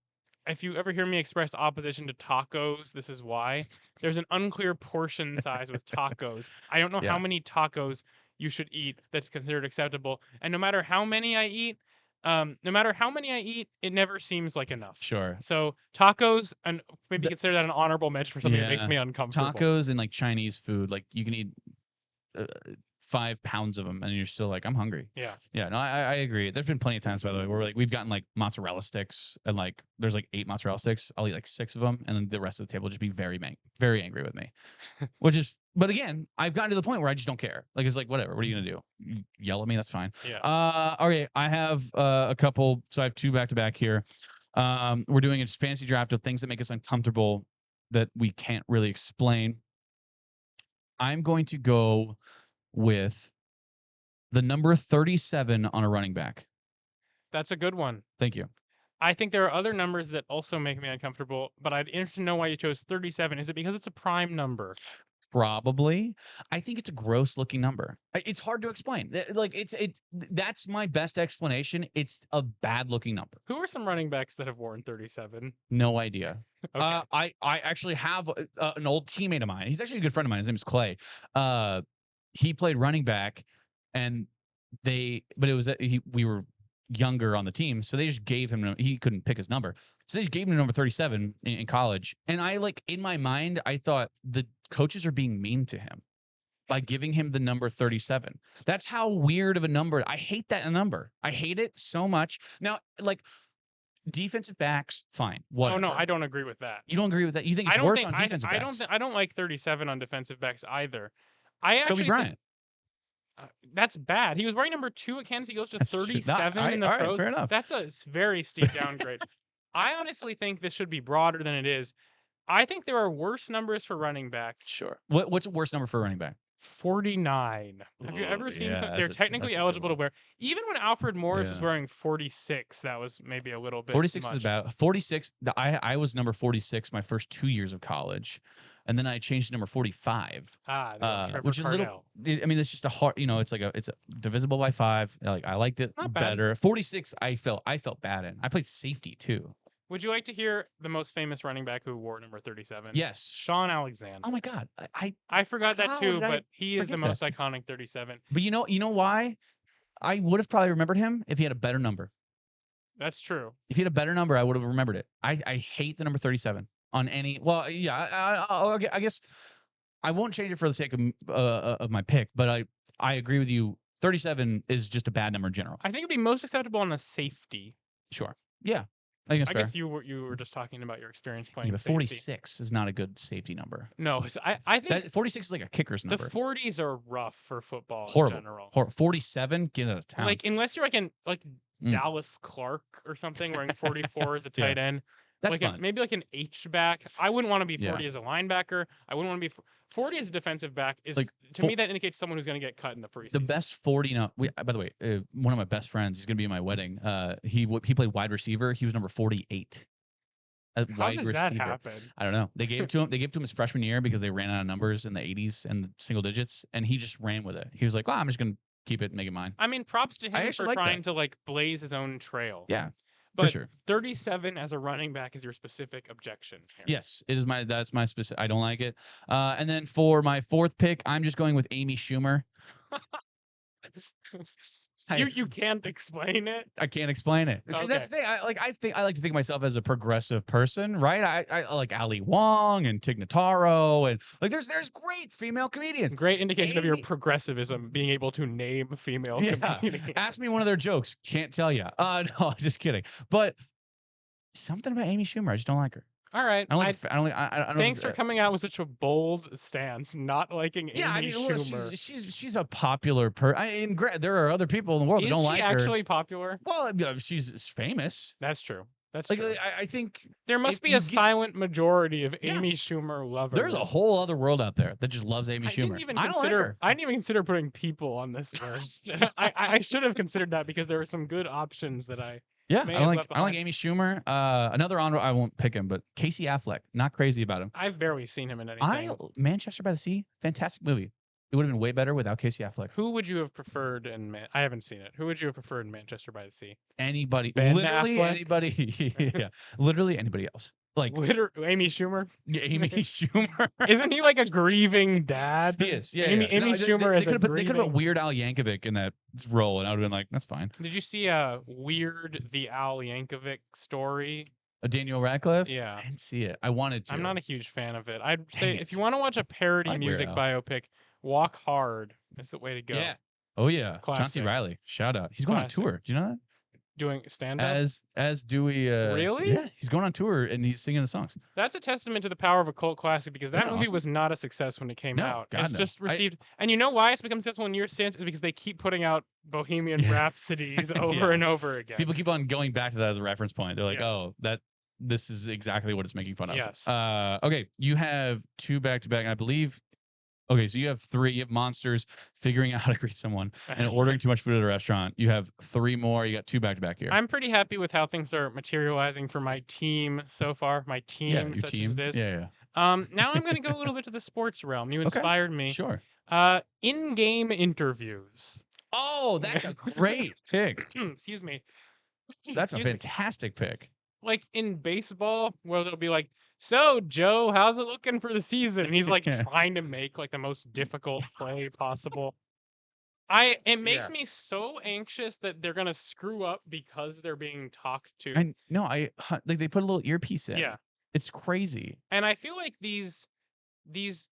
If you ever hear me express opposition to tacos, this is why. There's an unclear portion size with tacos. I don't know Yeah. how many tacos you should eat that's considered acceptable. And no matter how many I eat, it never seems like enough. Sure. So tacos, and maybe consider that an honorable mention for something that makes me uncomfortable. Tacos and like Chinese food, like you can eat 5 pounds of them and you're still like, I'm hungry. Yeah. Yeah. No, I agree. There's been plenty of times, by the way, where like we've gotten like mozzarella sticks and like there's like 8 mozzarella sticks. I'll eat like 6 of them, and then the rest of the table will just be very angry with me. But again, I've gotten to the point where I just don't care. Like, it's like, whatever. What are you gonna do? You yell at me? That's fine. Yeah. Okay. I have a couple. So I have 2 back-to-back here. We're doing a fantasy draft of things that make us uncomfortable that we can't really explain. I'm going to go with the number 37 on a running back. That's a good one. Thank you. I think there are other numbers that also make me uncomfortable, but I'd interested to know why you chose 37. Is it because it's a prime number? Probably. I think it's a gross looking number. It's hard to explain. Like that's my best explanation. It's a bad looking number. Who are some running backs that have worn 37? No idea. Okay. I actually have an old teammate of mine. He's actually a good friend of mine. His name is Clay. He played running back, and we were younger on the team, so they just gave him. He couldn't pick his number, so they just gave him number 37 in college. And I in my mind, I thought the coaches are being mean to him by giving him the number 37. That's how weird of a number. I hate that number. I hate it so much. Now, like, defensive backs, fine. Whatever. Oh no, I don't agree with that. You don't agree with that? You think it's worse on defensive backs? I don't like 37 on defensive backs either. I actually Kobe Bryant. That's bad. He was wearing number 2 at Kansas. He goes to 37 in the all right, pros. fair enough. That's a very steep downgrade. I honestly think this should be broader than it is. I think there are worse numbers for running backs. Sure. What's a worse number for a running back? 49. Have you ever seen some? They're technically eligible to wear. Even when Alfred Morris was wearing 46, that was maybe a little bit 46 much. is about 46. I was number 46 my first 2 years of college, and then I changed to number 45. Which is a little. I mean, it's just a hard. It's a divisible by 5. Like, I liked it better. 46, I felt bad in. I played safety too. Would you like to hear the most famous running back who wore number 37? Yes. Sean Alexander. Oh my God. I forgot that too, but he is the forget most iconic 37. But you know why? I would have probably remembered him if he had a better number. That's true. If he had a better number, I would have remembered it. I hate the number 37 on any. Well, yeah. I guess I won't change it for the sake of my pick, but I agree with you. 37 is just a bad number in general. I think it'd be most acceptable on a safety. Sure. Yeah. I guess you were just talking about your experience playing. Yeah, but 46 is not a good safety number. No, I think that 46 is like a kicker's number. The 40s are rough for football Horrible. in general. 47, get out of town. Like, unless you're like Dallas Clark or something wearing 44 as a tight end. That's like fine. Maybe like an H back. I wouldn't want to be 40 as a linebacker. I wouldn't want to be 40 as a defensive back. To me, that indicates someone who's going to get cut in the preseason. The best 40 now. By the way, one of my best friends, he's going to be at my wedding. He played wide receiver. He was number 48. How does that happen? I don't know. They gave it to him. They gave it to him his freshman year because they ran out of numbers in the 80s and the single digits, and he just ran with it. He was like, "Well, I'm just going to keep it and make it mine." I mean, props to him for trying to blaze his own trail. Yeah. But for sure. 37 as a running back is your specific objection here. Yes, it is that's my specific. I don't like it. And then for my 4th pick, I'm just going with Amy Schumer. You can't explain it. I can't explain it because that's the thing. I like to think of myself as a progressive person, right? I like Ali Wong and Tig Notaro, and like there's great female comedians. Great indication of your progressivism, being able to name female comedians. Ask me one of their jokes. Can't tell you. No, just kidding. But something about Amy Schumer, I just don't like her. All right. I don't Thanks for coming out with such a bold stance, not liking Amy Schumer. Look, she's a popular person. There are other people in the world that don't like her. Is she actually popular? Well, she's famous. That's true. That's like true. I think there must be a silent majority of Amy Schumer lovers. There's a whole other world out there that just loves Amy Schumer. I didn't even consider putting people on this list. I should have considered that because there were some good options that I. Yeah, I don't like Amy Schumer. Another honorable, I won't pick him, but Casey Affleck. Not crazy about him. I've barely seen him in anything. Manchester by the Sea, fantastic movie. It would have been way better without Casey Affleck. Who would you have preferred I haven't seen it. Who would you have preferred in Manchester by the Sea? Anybody. Ben literally Affleck? Anybody. Yeah. Literally anybody else. Like Amy Schumer. Yeah, Amy Schumer. Isn't he like a grieving dad? He is. Yeah, Amy, yeah. Amy No, Schumer is a they could have grieving. put Weird Al Yankovic in that role, and I would have been like, that's fine. Did you see Weird the Al Yankovic story? Daniel Radcliffe? Yeah. I didn't see it. I wanted to. I'm not a huge fan of it. I'd Dang say it. if you want to watch a parody I like music Weird Al. biopic, Walk Hard is the way to go. Yeah. Oh yeah. Classic. John C. Riley. Shout out. He's going Classic. on tour. Do you know that? Doing stand-up? As Dewey. Really? Yeah. He's going on tour and he's singing the songs. That's a testament to the power of a cult classic because that Isn't that movie awesome? was not a success when it came No, out. God, It's no. just received, and you know why it's become successful in years since is because they keep putting out Bohemian Rhapsodies over Yeah. and over again. People keep on going back to that as a reference point. They're like, Yes. oh, this is exactly what it's making fun of. Yes. Okay. You have 2 back-to-back, I believe. Okay, so you have 3. You have monsters figuring out how to greet someone and ordering too much food at a restaurant. You have 3 more. You got 2 back-to-back here. I'm pretty happy with how things are materializing for my team so far. My team, Yeah, your such team. as this. Yeah. Now I'm going to go a little bit to the sports realm. You Okay, inspired me. Sure. In-game interviews. Oh, that's a great pick. Excuse me. That's a Excuse me. fantastic pick. Like in baseball, where they'll be like, "So Joe, how's it looking for the season?" And he's like Yeah. trying to make like the most difficult play possible. It makes Yeah. me so anxious that they're gonna screw up because they're being talked to. And no, like they put a little earpiece in. Yeah. It's crazy. And I feel like these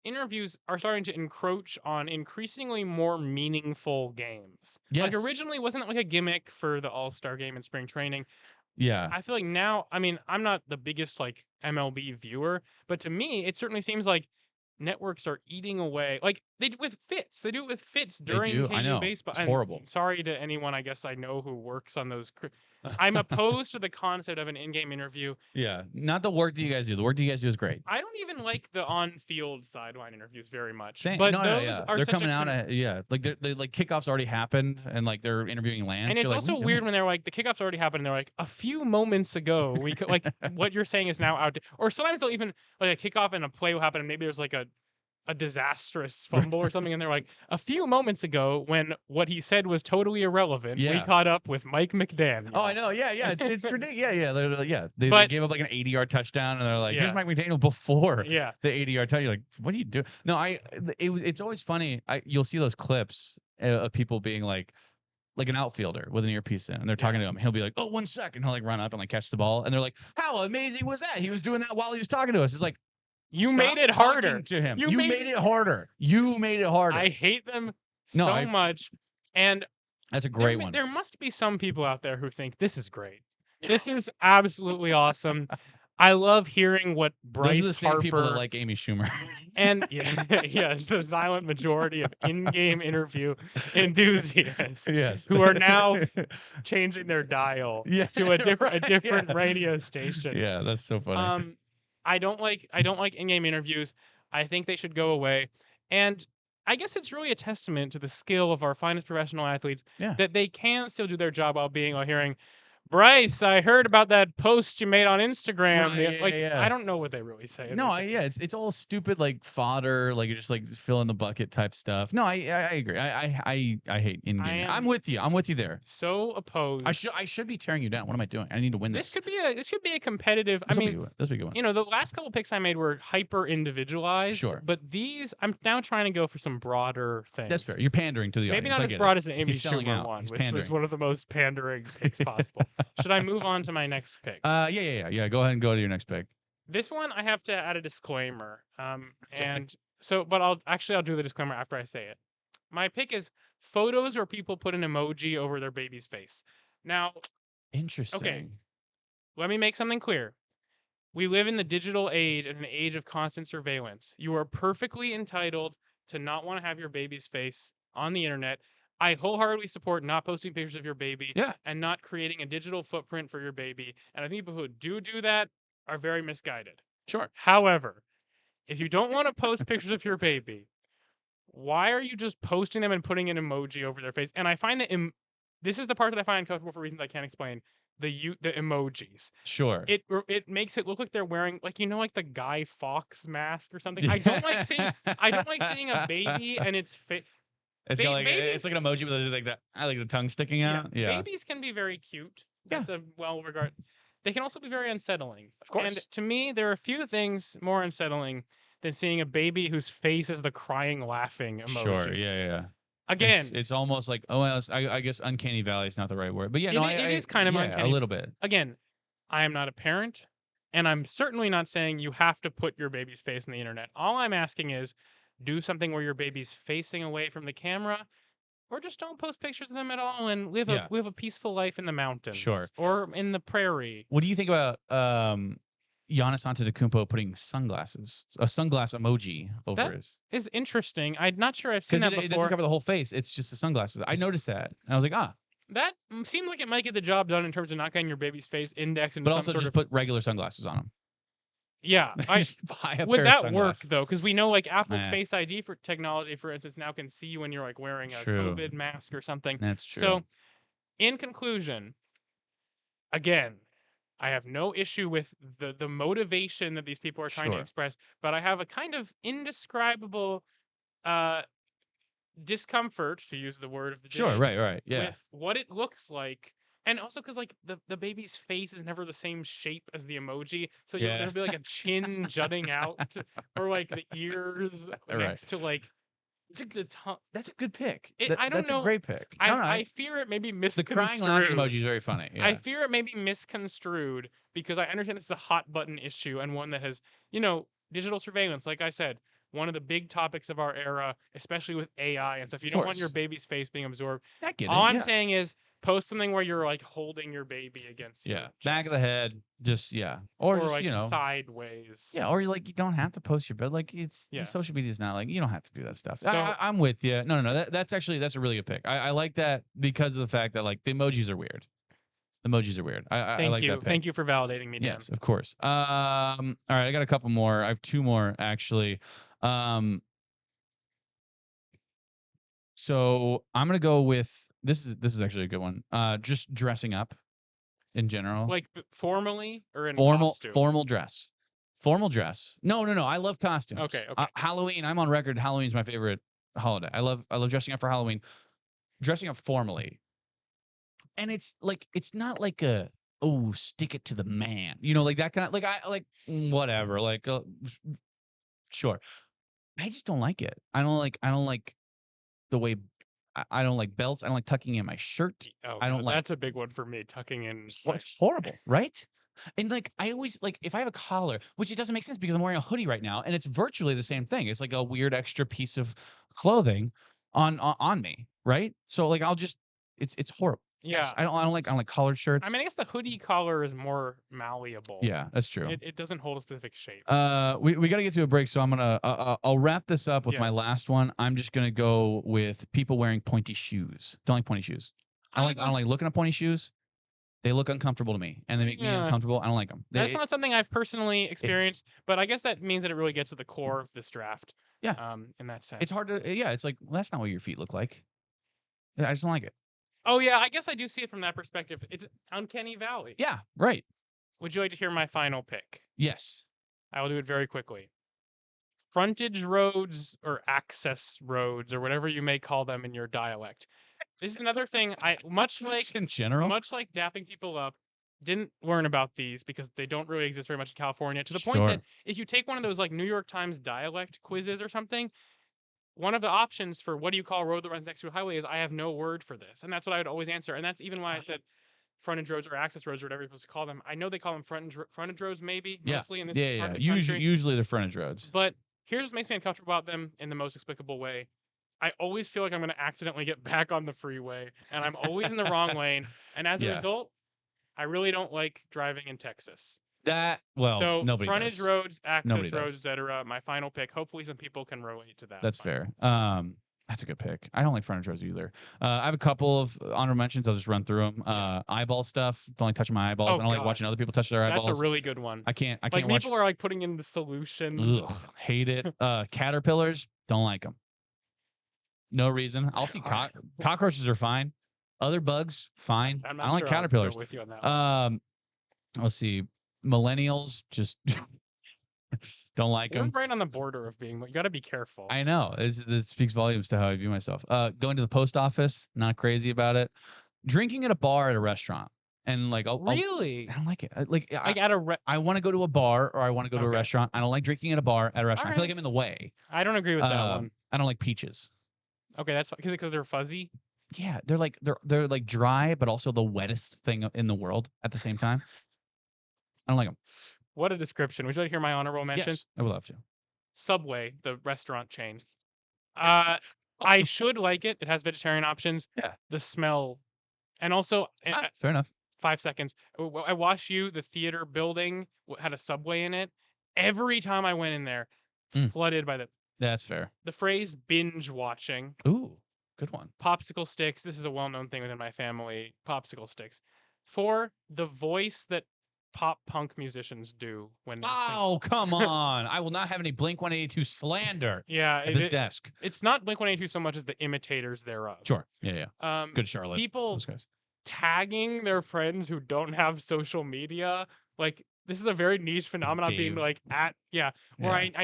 interviews are starting to encroach on increasingly more meaningful games. Like Yes. originally, wasn't it like a gimmick for the All-Star game in spring training? Yeah. I feel like now, I mean, I'm not the biggest like MLB viewer, but to me, it certainly seems like networks are eating away. Like they do with Fitz. They do it with Fitz during do. KU I know. baseball. It's And horrible. Sorry to anyone I guess I know who works on those. I'm opposed to the concept of an in-game interview. Yeah. Not the work that you guys do. The work that you guys do is great. I don't even like the on-field sideline interviews very much. Same. But no, those yeah. are They're such coming a out like they like kickoffs already happened and like they're interviewing Lance. and it's You're like, also what are you weird doing? when they're like the kickoffs already happened and they're like a few moments ago we could like what you're saying is now out or sometimes they'll even like a kickoff and a play will happen and maybe there's like a disastrous fumble or something and they're like a few moments ago when what he said was totally irrelevant we Yeah. caught up with Mike McDaniel. Oh, I know. Yeah. It's ridiculous. Yeah. They But- gave up like an 80-yard touchdown, and they're like, "Here's Yeah. Mike McDaniel before Yeah. the 80-yard touchdown." You're like, "What do you do?" No, it's always funny. You'll see those clips of people being like an outfielder with an earpiece in, and they're talking to him. He'll be like, "Oh, 1 second." He'll like run up and like catch the ball, and they're like, "How amazing was that? He was doing that while he was talking to us." It's like, You stop made it harder talking to him. You You made- made it harder. You made it harder. I hate them No, so much and That's a great one. there must be some people out there who think this is great. This is absolutely awesome. I love hearing what Bryce Those are the same Harper people that like Amy Schumer. and yes, the silent majority of in-game interview enthusiasts Yes. who are now changing their dial Yeah, to a different yeah. radio station. Yeah, that's so funny. I don't like in-game interviews. I think they should go away. And I guess it's really a testament to the skill of our finest professional athletes that they can still do their job while hearing, Bryce, I heard about that post you made on Instagram. Right, yeah. I don't know what they really say. No, it's all stupid like fodder, like just like fill in the bucket type stuff. No, I agree. I hate in game. I'm with you. I'm with you there. So opposed. I should be tearing you down. What am I doing? I need to win this. This should be a competitive. This will be a good one. You know, the last couple picks I made were hyper individualized. Sure. But these, I'm now trying to go for some broader things. That's fair. You're pandering to the Maybe audience. not I as get broad it. as the Amy He's selling Schumer out. one, He's which was pandering. one of the most pandering picks possible. Should I move on to my next pick? Yeah. Go ahead and go to your next pick. This one I have to add a disclaimer. And so, but I'll do the disclaimer after I say it. My pick is photos where people put an emoji over their baby's face. Now, Interesting. okay, let me make something clear. We live in the digital age and an age of constant surveillance. You are perfectly entitled to not want to have your baby's face on the internet. I wholeheartedly support not posting pictures of your baby and not creating a digital footprint for your baby. And I think people who do that are very misguided. Sure. However, if you don't want to post pictures of your baby, why are you just posting them and putting an emoji over their face? And I find that this is the part that I find uncomfortable for reasons I can't explain. The emojis. Sure. It makes it look like they're wearing like the Guy Fawkes mask or something. I don't like seeing a baby and its face. It's it's like an emoji with like that. I like the tongue sticking out. Yeah. Babies can be very cute. That's a well regarded. they can also be very unsettling. Of course. And to me, there are a few things more unsettling than seeing a baby whose face is the crying, laughing emoji. Sure. Yeah. Again, it's almost like, oh, well, I guess uncanny valley is not the right word, but yeah, it is kind of uncanny. A little bit. Again, I am not a parent, and I'm certainly not saying you have to put your baby's face in the internet. All I'm asking is, do something where your baby's facing away from the camera, or just don't post pictures of them at all and live a peaceful life in the mountains. Sure. Or in the prairie. What do you think about Giannis Antetokounmpo putting a sunglass emoji over his? That is interesting. I'm not sure I've seen that before. It doesn't cover the whole face. It's just the sunglasses. I noticed that, and I was like, That seems like it might get the job done in terms of not getting your baby's face indexed into but some also sort just of... put regular sunglasses on them. Yeah, Buy a would pair of that work sunglasses. though? Because we know like Apple's Face ID for technology, for instance, now can see when you're like wearing a True. COVID mask or something. That's true. So, in conclusion, again, I have no issue with the motivation that these people are trying to express, but I have a kind of indescribable discomfort, to use the word of the day. Sure, right, yeah. With what it looks like. And also because like the baby's face is never the same shape as the emoji, so there'll be like a chin jutting out, or like the ears next to like the tongue. That's a good pick. I don't That's know. a great pick. I fear it may be The misconstrued. crying laughing emoji is very funny. Yeah. I fear it may be misconstrued because I understand this is a hot button issue and one that has, digital surveillance, like I said, one of the big topics of our era, especially with AI and stuff. You don't want your baby's face being absorbed. I get it. All I'm saying is post something where you're like holding your baby against your back of the head, just or just, like sideways. Yeah, or you don't have to post your bed. Like social media is not like you don't have to do that stuff. So, I'm with you. No. That's a really good pick. I like that because of the fact that like the emojis are weird. I like that pick. Thank you for validating me, Dan. Yes, of course. All right, I got a couple more. I have two more actually. So I'm gonna go with this is actually a good one. Just dressing up in general. Like formally or in costume? Formal dress. No. I love costumes. Okay. Halloween. I'm on record. Halloween's my favorite holiday. I love dressing up for Halloween. Dressing up formally, and it's not like a stick it to the man. Like that kind of whatever. Sure. I just don't like it. I don't like the way. I don't like belts. I don't like tucking in my shirt. Oh, I don't like. That's a big one for me. Tucking in. Well, it's horrible, right? And I always if I have a collar, which it doesn't make sense because I'm wearing a hoodie right now, and it's virtually the same thing. It's like a weird extra piece of clothing on me, right? So I'll just it's horrible. Yeah, I don't like collared shirts. I mean, I guess the hoodie collar is more malleable. Yeah, that's true. It doesn't hold a specific shape. We got to get to a break, so I'm gonna I'll wrap this up with my last one. I'm just gonna go with people wearing pointy shoes. Don't like pointy shoes. I don't like looking at pointy shoes. They look uncomfortable to me, and they make me uncomfortable. I don't like them. That's not something I've personally experienced, but I guess that means that it really gets to the core of this draft. Yeah. In that sense, it's hard to. Yeah, it's like that's not what your feet look like. I just don't like it. Oh yeah, I guess I do see it from that perspective. It's uncanny valley. Yeah, right. Would you like to hear my final pick? Yes. I will do it very quickly. Frontage roads or access roads or whatever you may call them in your dialect. This is another thing much like in general, much like dapping people up, didn't learn about these because they don't really exist very much in California. To the point that if you take one of those like New York Times dialect quizzes or something, one of the options for what do you call a road that runs next to a highway is I have no word for this. And that's what I would always answer. And that's even why I said frontage roads or access roads or whatever you're supposed to call them. I know they call them frontage roads maybe, mostly in this part of the country. Usually they're frontage roads. But here's what makes me uncomfortable about them in the most explicable way. I always feel like I'm going to accidentally get back on the freeway, and I'm always in the wrong lane. And as a result, I really don't like driving in Texas. So nobody frontage does. roads, access Nobody roads, does. etc. My final pick. Hopefully, some people can relate to that. That's fair. That's a good pick. I don't like frontage roads either. I have a couple of honorable mentions. I'll just run through them. Eyeball stuff. Don't like touching my eyeballs. I don't like watching other people touch their eyeballs. That's a really good one. I can't like watch. people are like putting in the solution. Ugh, hate it. Caterpillars. Don't like them. No reason. I'll see cockroaches are fine. Other bugs, fine. I don't like caterpillars. With you on that one. Let's see. Millennials just don't like them. You're right on the border of being. You got to be careful. I know. This speaks volumes to how I view myself. Going to the post office, not crazy about it. Drinking at a bar at a restaurant. And like, really, I don't like it. I want to go to a bar or I want to go to a restaurant. I don't like drinking at a bar at a restaurant. I feel like I'm in the way. I don't agree with that one. I don't like peaches. Okay, that's because they're fuzzy. Yeah, they're like dry, but also the wettest thing in the world at the same time. I don't like them. What a description. Would you like to hear my honorable mentions? Yes, I would love to. Subway, the restaurant chain. I should like it. It has vegetarian options. Yeah. The smell. And also, fair enough. 5 seconds. I Watch You, the theater building, had a Subway in it. Every time I went in there, flooded by That's fair. the phrase binge watching. Ooh, good one. Popsicle sticks. This is a well-known thing within my family. Popsicle sticks. 4, the voice that pop punk musicians do when they sing. Oh, come on. I will not have any Blink-182 slander at this desk. It's not Blink-182 so much as the imitators thereof. Sure. Yeah. Good Charlotte. People tagging their friends who don't have social media. Like, this is a very niche phenomenon being like I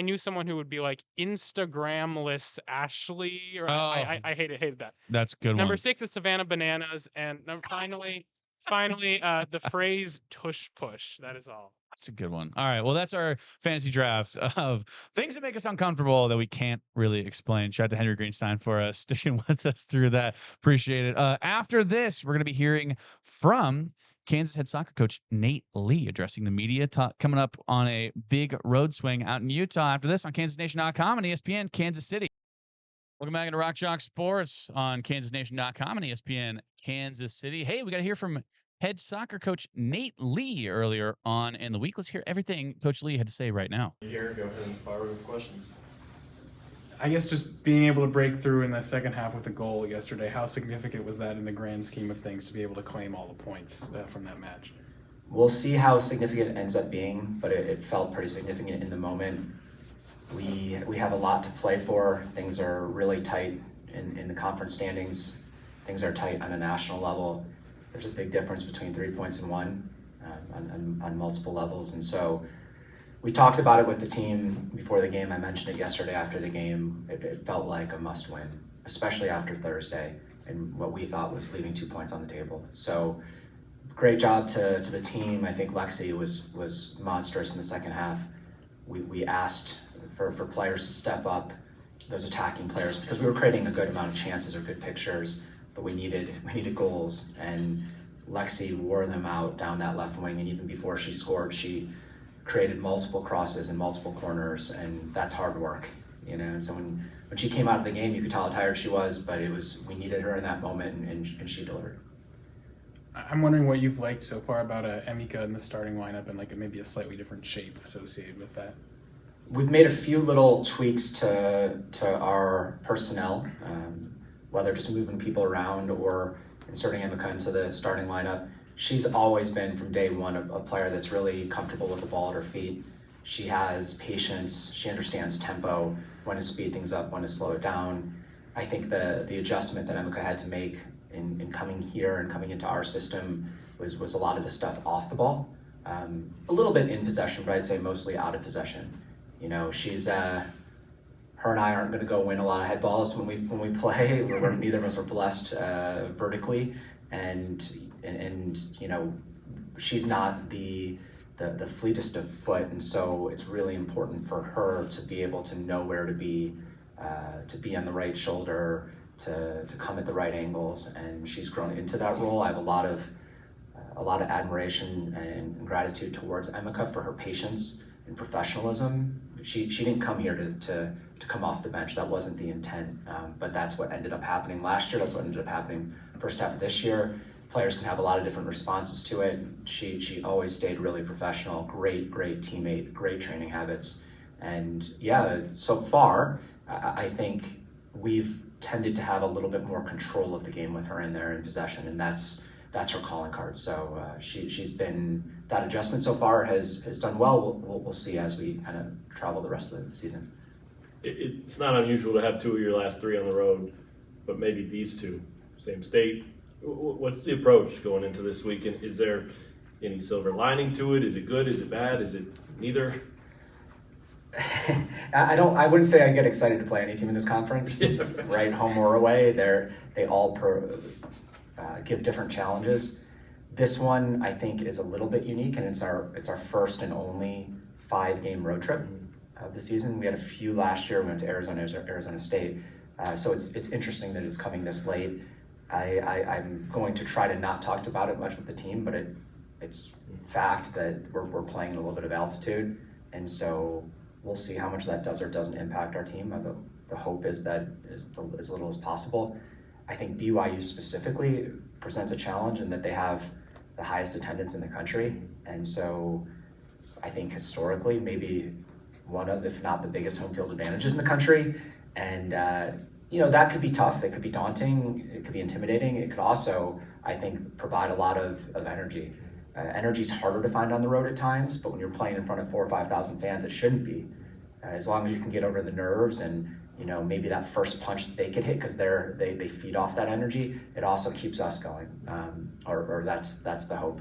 knew someone who would be like Instagramless Ashley, or I hated that. That's a good Number one. 6 is Savannah Bananas, and finally, the phrase tush push. That is all. That's a good one. All right. Well, that's our fantasy draft of things that make us uncomfortable that we can't really explain. Shout out to Henry Greenstein for sticking with us through that. Appreciate it. After this, we're going to be hearing from Kansas head soccer coach Nate Lee addressing the media, coming up on a big road swing out in Utah. After this on KansasNation.com and ESPN Kansas City. Welcome back into Rock Chalk Sports on KansasNation.com and ESPN Kansas City. Hey, we got to hear from head soccer coach Nate Lee earlier on in the week. Let's hear everything Coach Lee had to say right now. Here, go ahead and fire with questions. I guess just being able to break through in the second half with a goal yesterday, how significant was that in the grand scheme of things to be able to claim all the points from that match? We'll see how significant it ends up being, but it felt pretty significant in the moment. We have a lot to play for. Things are really tight in the conference standings. Things are tight on a national level. There's a big difference between 3 points and 1 on multiple levels. And so we talked about it with the team before the game. I mentioned it yesterday after the game. It felt like a must win, especially after Thursday and what we thought was leaving 2 points on the table. So great job to the team. I think Lexi was monstrous in the second half. We asked for players to step up, those attacking players, because we were creating a good amount of chances or good pictures, but we needed goals, and Lexi wore them out down that left wing, and even before she scored, she created multiple crosses and multiple corners, and that's hard work, and so when she came out of the game, you could tell how tired she was, but we needed her in that moment, and she delivered. I'm wondering what you've liked so far about Emika in the starting lineup and like maybe a slightly different shape associated with that. We've made a few little tweaks to our personnel, whether just moving people around or inserting Emika into the starting lineup. She's always been, from day one, a player that's really comfortable with the ball at her feet. She has patience. She understands tempo, when to speed things up, when to slow it down. I think the adjustment that Emika had to make in coming here and coming into our system was a lot of the stuff off the ball. A little bit in possession, but I'd say mostly out of possession. She's her and I aren't going to go win a lot of head balls when we play. Neither of us are blessed vertically, and she's not the fleetest of foot, and so it's really important for her to be able to know where to be on the right shoulder, to come at the right angles, and she's grown into that role. I have a lot of admiration and gratitude towards Emika for her patience and professionalism. She didn't come here to come off the bench. That wasn't the intent, but that's what ended up happening last year. That's what ended up happening first half of this year. Players can have a lot of different responses to it. She always stayed really professional, great teammate, great training habits. And yeah, so far, I think we've tended to have a little bit more control of the game with her in there in possession, and that's her calling card. So she's been, that adjustment so far has done well. We'll see as we kind of travel the rest of the season. It's not unusual to have 2 of your last 3 on the road, but maybe these 2, same state. What's the approach going into this weekend? Is there any silver lining to it? Is it good? Is it bad? Is it neither? I wouldn't say I get excited to play any team in this conference, right, home or away. They all give different challenges. This one I think is a little bit unique, and it's our first and only 5-game road trip of the season. We had a few last year. We went to Arizona State, so it's interesting that it's coming this late. I'm going to try to not talk about it much with the team, but it's fact that we're playing in a little bit of altitude, and so we'll see how much that does or doesn't impact our team. The hope is that as little as possible. I think BYU specifically presents a challenge in that they have the highest attendance in the country, and so I think historically maybe one of, if not the biggest home field advantages in the country, and that could be tough. It could be daunting. It could be intimidating. It could also, I think, provide a lot of energy. Energy is harder to find on the road at times, but when you're playing in front of 4,000 or 5,000 fans, it shouldn't be. As long as you can get over the nerves and maybe that first punch that they could hit because they feed off that energy, it also keeps us going, or that's the hope.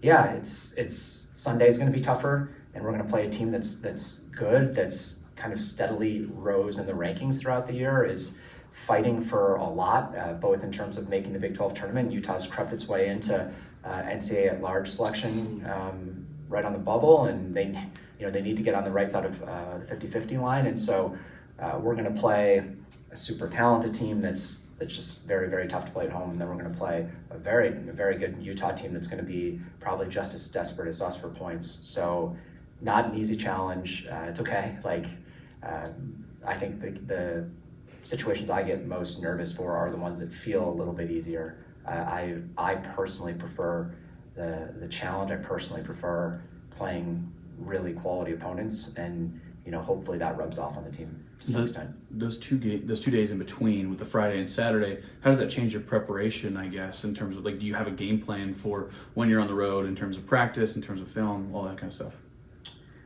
Yeah, it's Sunday's going to be tougher, and we're going to play a team that's good, that's kind of steadily rose in the rankings throughout the year, is fighting for a lot, both in terms of making the Big 12 tournament. Utah's crept its way into NCAA at large selection right on the bubble, and they need to get on the right side of the 50-50 line, and so we're going to play a super talented team that's just very, very tough to play at home, and then we're going to play a very, very good Utah team that's going to be probably just as desperate as us for points. So not an easy challenge. It's okay. I think the situations I get most nervous for are the ones that feel a little bit easier. I personally prefer the challenge. I personally prefer playing really quality opponents, and hopefully that rubs off on the team to some extent. Those 2 days in between with the Friday and Saturday, how does that change your preparation, I guess, in terms of do you have a game plan for when you're on the road in terms of practice, in terms of film, all that kind of stuff?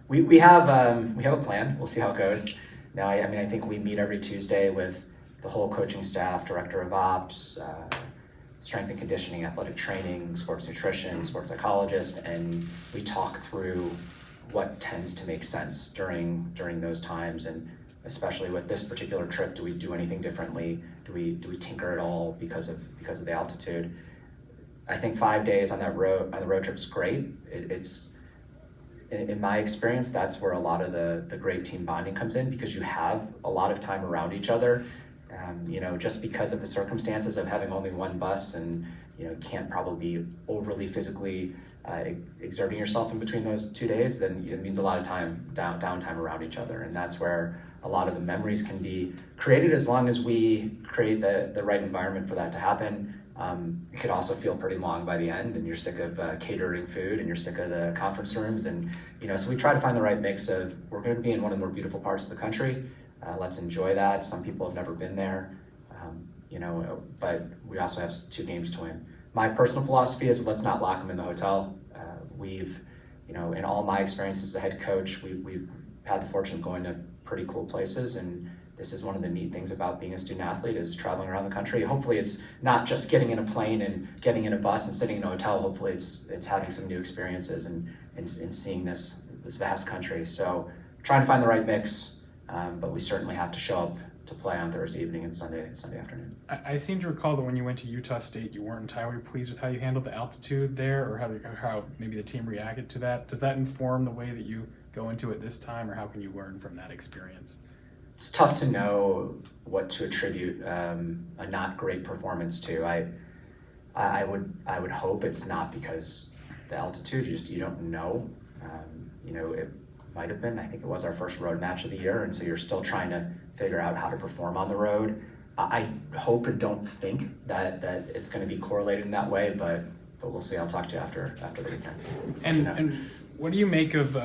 We have a plan. We'll see how it goes. Now, I think we meet every Tuesday with the whole coaching staff, director of ops, strength and conditioning, athletic training, sports nutrition, sports psychologist, and we talk through what tends to make sense during those times, and especially with this particular trip, do we do anything differently? Do we tinker at all because of the altitude? I think 5 days on the road trip is great. It's in my experience, that's where a lot of the great team bonding comes in, because you have a lot of time around each other. Just because of the circumstances of having only one bus, and you can't probably be overly physically exerting yourself in between those 2 days, then it means a lot of downtime around each other, and that's where a lot of the memories can be created, as long as we create the right environment for that to happen. It could also feel pretty long by the end, and you're sick of catering food, and you're sick of the conference rooms, and so we try to find the right mix of, we're going to be in one of the more beautiful parts of the country. Let's enjoy that. Some people have never been there, but we also have 2 games to win. My personal philosophy is, let's not lock them in the hotel. We've, in all my experiences as a head coach, we've had the fortune of going to pretty cool places, and this is one of the neat things about being a student athlete, is traveling around the country. Hopefully it's not just getting in a plane and getting in a bus and sitting in a hotel. Hopefully it's having some new experiences and seeing this vast country. So trying to find the right mix, but we certainly have to show up to play on Thursday evening and Sunday afternoon. I seem to recall that when you went to Utah State, you weren't entirely pleased with how you handled the altitude there, or how maybe the team reacted to that. Does that inform the way that you go into it this time, or how can you learn from that experience? It's tough to know what to attribute a not great performance to. I would hope it's not because the altitude. You don't know. It might have been. I think it was our first road match of the year, and so you're still trying to figure out how to perform on the road. I hope and don't think that it's going to be correlated in that way, but we'll see. I'll talk to you after the weekend. And what do you make of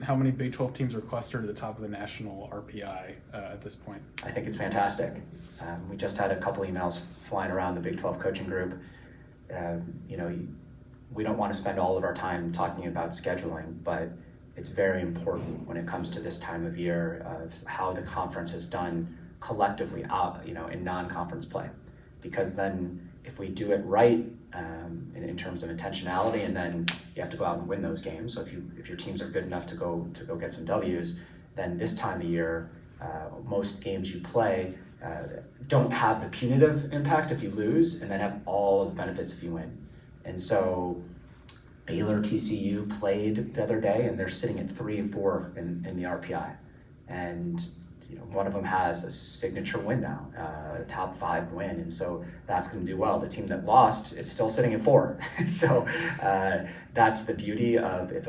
how many Big 12 teams are clustered at the top of the national RPI at this point? I think it's fantastic. We just had a couple emails flying around the Big 12 coaching group. We don't want to spend all of our time talking about scheduling, but it's very important when it comes to this time of year of how the conference has done collectively in non-conference play. Because then if we do it right in terms of intentionality, and then you have to go out and win those games. So if your teams are good enough to go get some W's, then this time of year, most games you play don't have the punitive impact if you lose, and then have all of the benefits if you win. And so Baylor TCU played the other day, and they're sitting at 3-4 in the RPI. And one of them has a signature win now, a top 5 win, and so that's going to do well. The team that lost is still sitting at 4. So that's the beauty of if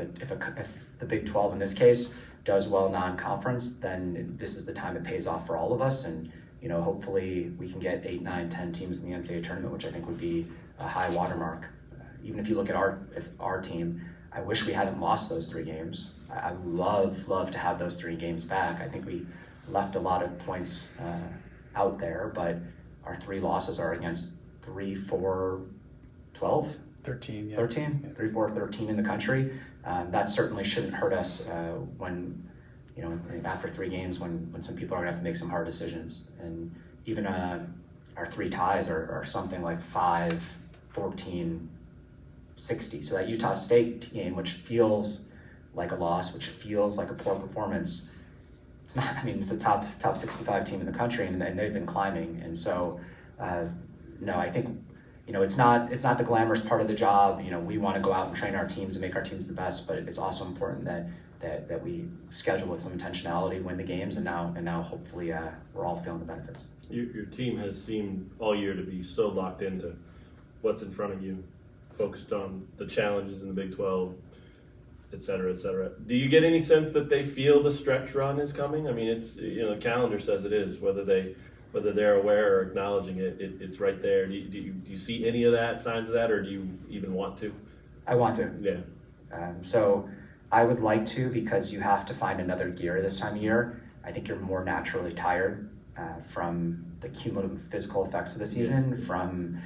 the Big 12 in this case does well non-conference, then this is the time it pays off for all of us. And hopefully we can get 8, 9, 10 teams in the NCAA tournament, which I think would be a high watermark. Even if you look at our team, I wish we hadn't lost those 3 games. I would love to have those 3 games back. I think we left a lot of points out there, but our 3 losses are against 3, 4, 12? 13, yeah. 13? 3, 4, 13 in the country. That certainly shouldn't hurt us when, after 3 games when some people are gonna have to make some hard decisions. And even our 3 ties are something like 5, 14, 60. So that Utah State game, which feels like a loss, which feels like a poor performance, it's not. I mean, it's a top 65 team in the country, and they've been climbing. And so, no, I think, it's not the glamorous part of the job. We want to go out and train our teams and make our teams the best, but it's also important that we schedule with some intentionality, win the games, and now hopefully we're all feeling the benefits. Your team has seemed all year to be so locked into what's in front of you, focused on the challenges in the Big 12, et cetera, et cetera. Do you get any sense that they feel the stretch run is coming? I mean, it's, the calendar says it is, whether they're aware or acknowledging it, it's right there. Do you see any of that, signs of that, or do you even want to? I want to. Yeah. So I would like to, because you have to find another gear this time of year. I think you're more naturally tired from the cumulative physical effects of the season, from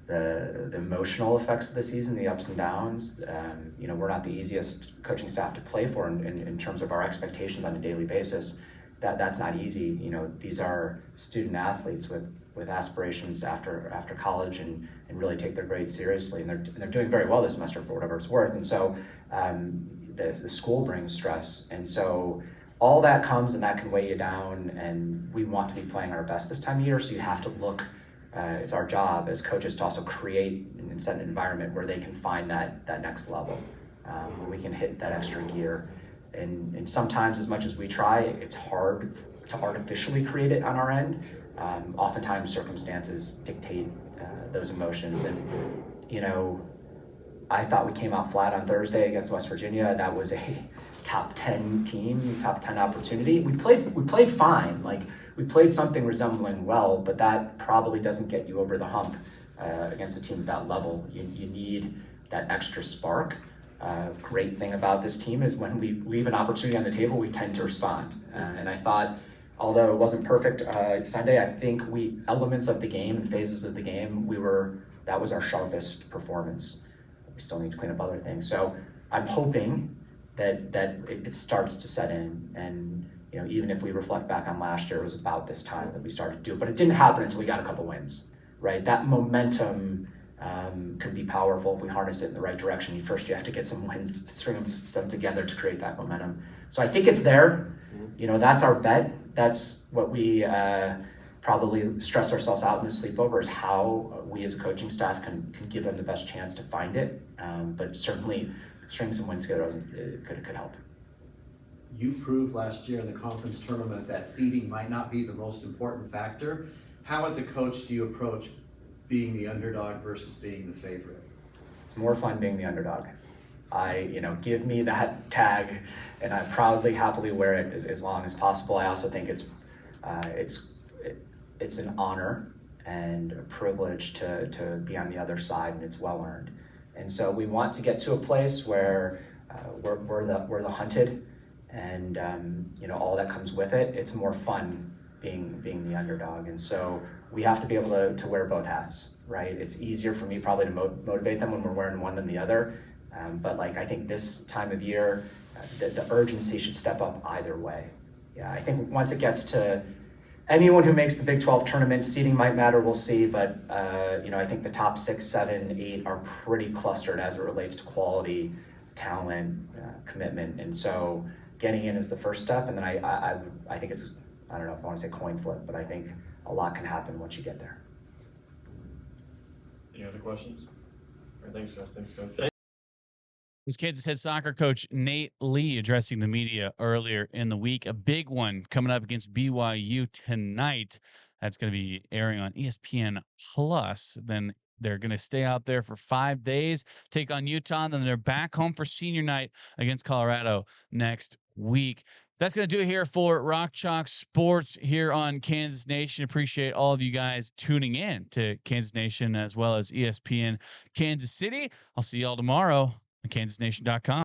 the emotional effects of the season, the ups and downs. We're not the easiest coaching staff to play for in terms of our expectations on a daily basis. That's not easy. These are student athletes with aspirations after college and really take their grades seriously, and they're doing very well this semester for whatever it's worth. And so the school brings stress, and so all that comes and that can weigh you down. And we want to be playing our best this time of year, so you have to look. It's our job as coaches to also create and set an environment where they can find that next level, where we can hit that extra gear. And sometimes, as much as we try, it's hard to artificially create it on our end. Oftentimes circumstances dictate those emotions. And, I thought we came out flat on Thursday against West Virginia. That was a top 10 team, top 10 opportunity. We played fine. We played something resembling well, but that probably doesn't get you over the hump against a team at that level. You need that extra spark. Great thing about this team is when we leave an opportunity on the table, we tend to respond. And I thought, although it wasn't perfect Sunday, I think elements of the game and phases of the game, that was our sharpest performance. We still need to clean up other things. So I'm hoping that it starts to set in. And even if we reflect back on last year, it was about this time that we started to do it. But it didn't happen until we got a couple wins, right? That momentum can be powerful if we harness it in the right direction. First, you have to get some wins to string them together to create that momentum. So I think it's there. That's our bet. That's what we probably stress ourselves out in the sleepover, is how we as a coaching staff can give them the best chance to find it. But certainly string some wins together could help. You proved last year in the conference tournament that seeding might not be the most important factor. How, as a coach, do you approach being the underdog versus being the favorite? It's more fun being the underdog. Give me that tag, and I proudly, happily wear it as long as possible. I also think it's an honor and a privilege to be on the other side, and it's well earned. And so we want to get to a place where we're the hunted, and all that comes with it. It's more fun being the underdog, and so we have to be able to wear both hats, right? It's easier for me probably to motivate them when we're wearing one than the other, but I think this time of year, the urgency should step up either way. Yeah, I think once it gets to anyone who makes the Big 12 tournament, seeding might matter, we'll see, but I think the top 6, 7, 8 are pretty clustered as it relates to quality, talent, commitment, and so getting in is the first step, and then I think it's, I don't know if I want to say coin flip, but I think a lot can happen once you get there. Any other questions? All right, thanks, guys. Thanks, Coach. Was Kansas head soccer coach Nate Lee addressing the media earlier in the week. A big one coming up against BYU tonight. That's going to be airing on ESPN Plus. Then they're going to stay out there for 5 days, take on Utah, and then they're back home for senior night against Colorado next week. That's going to do it here for Rock Chalk Sports here on Kansas Nation. Appreciate all of you guys tuning in to Kansas Nation as well as ESPN Kansas City. I'll see y'all tomorrow on KansasNation.com.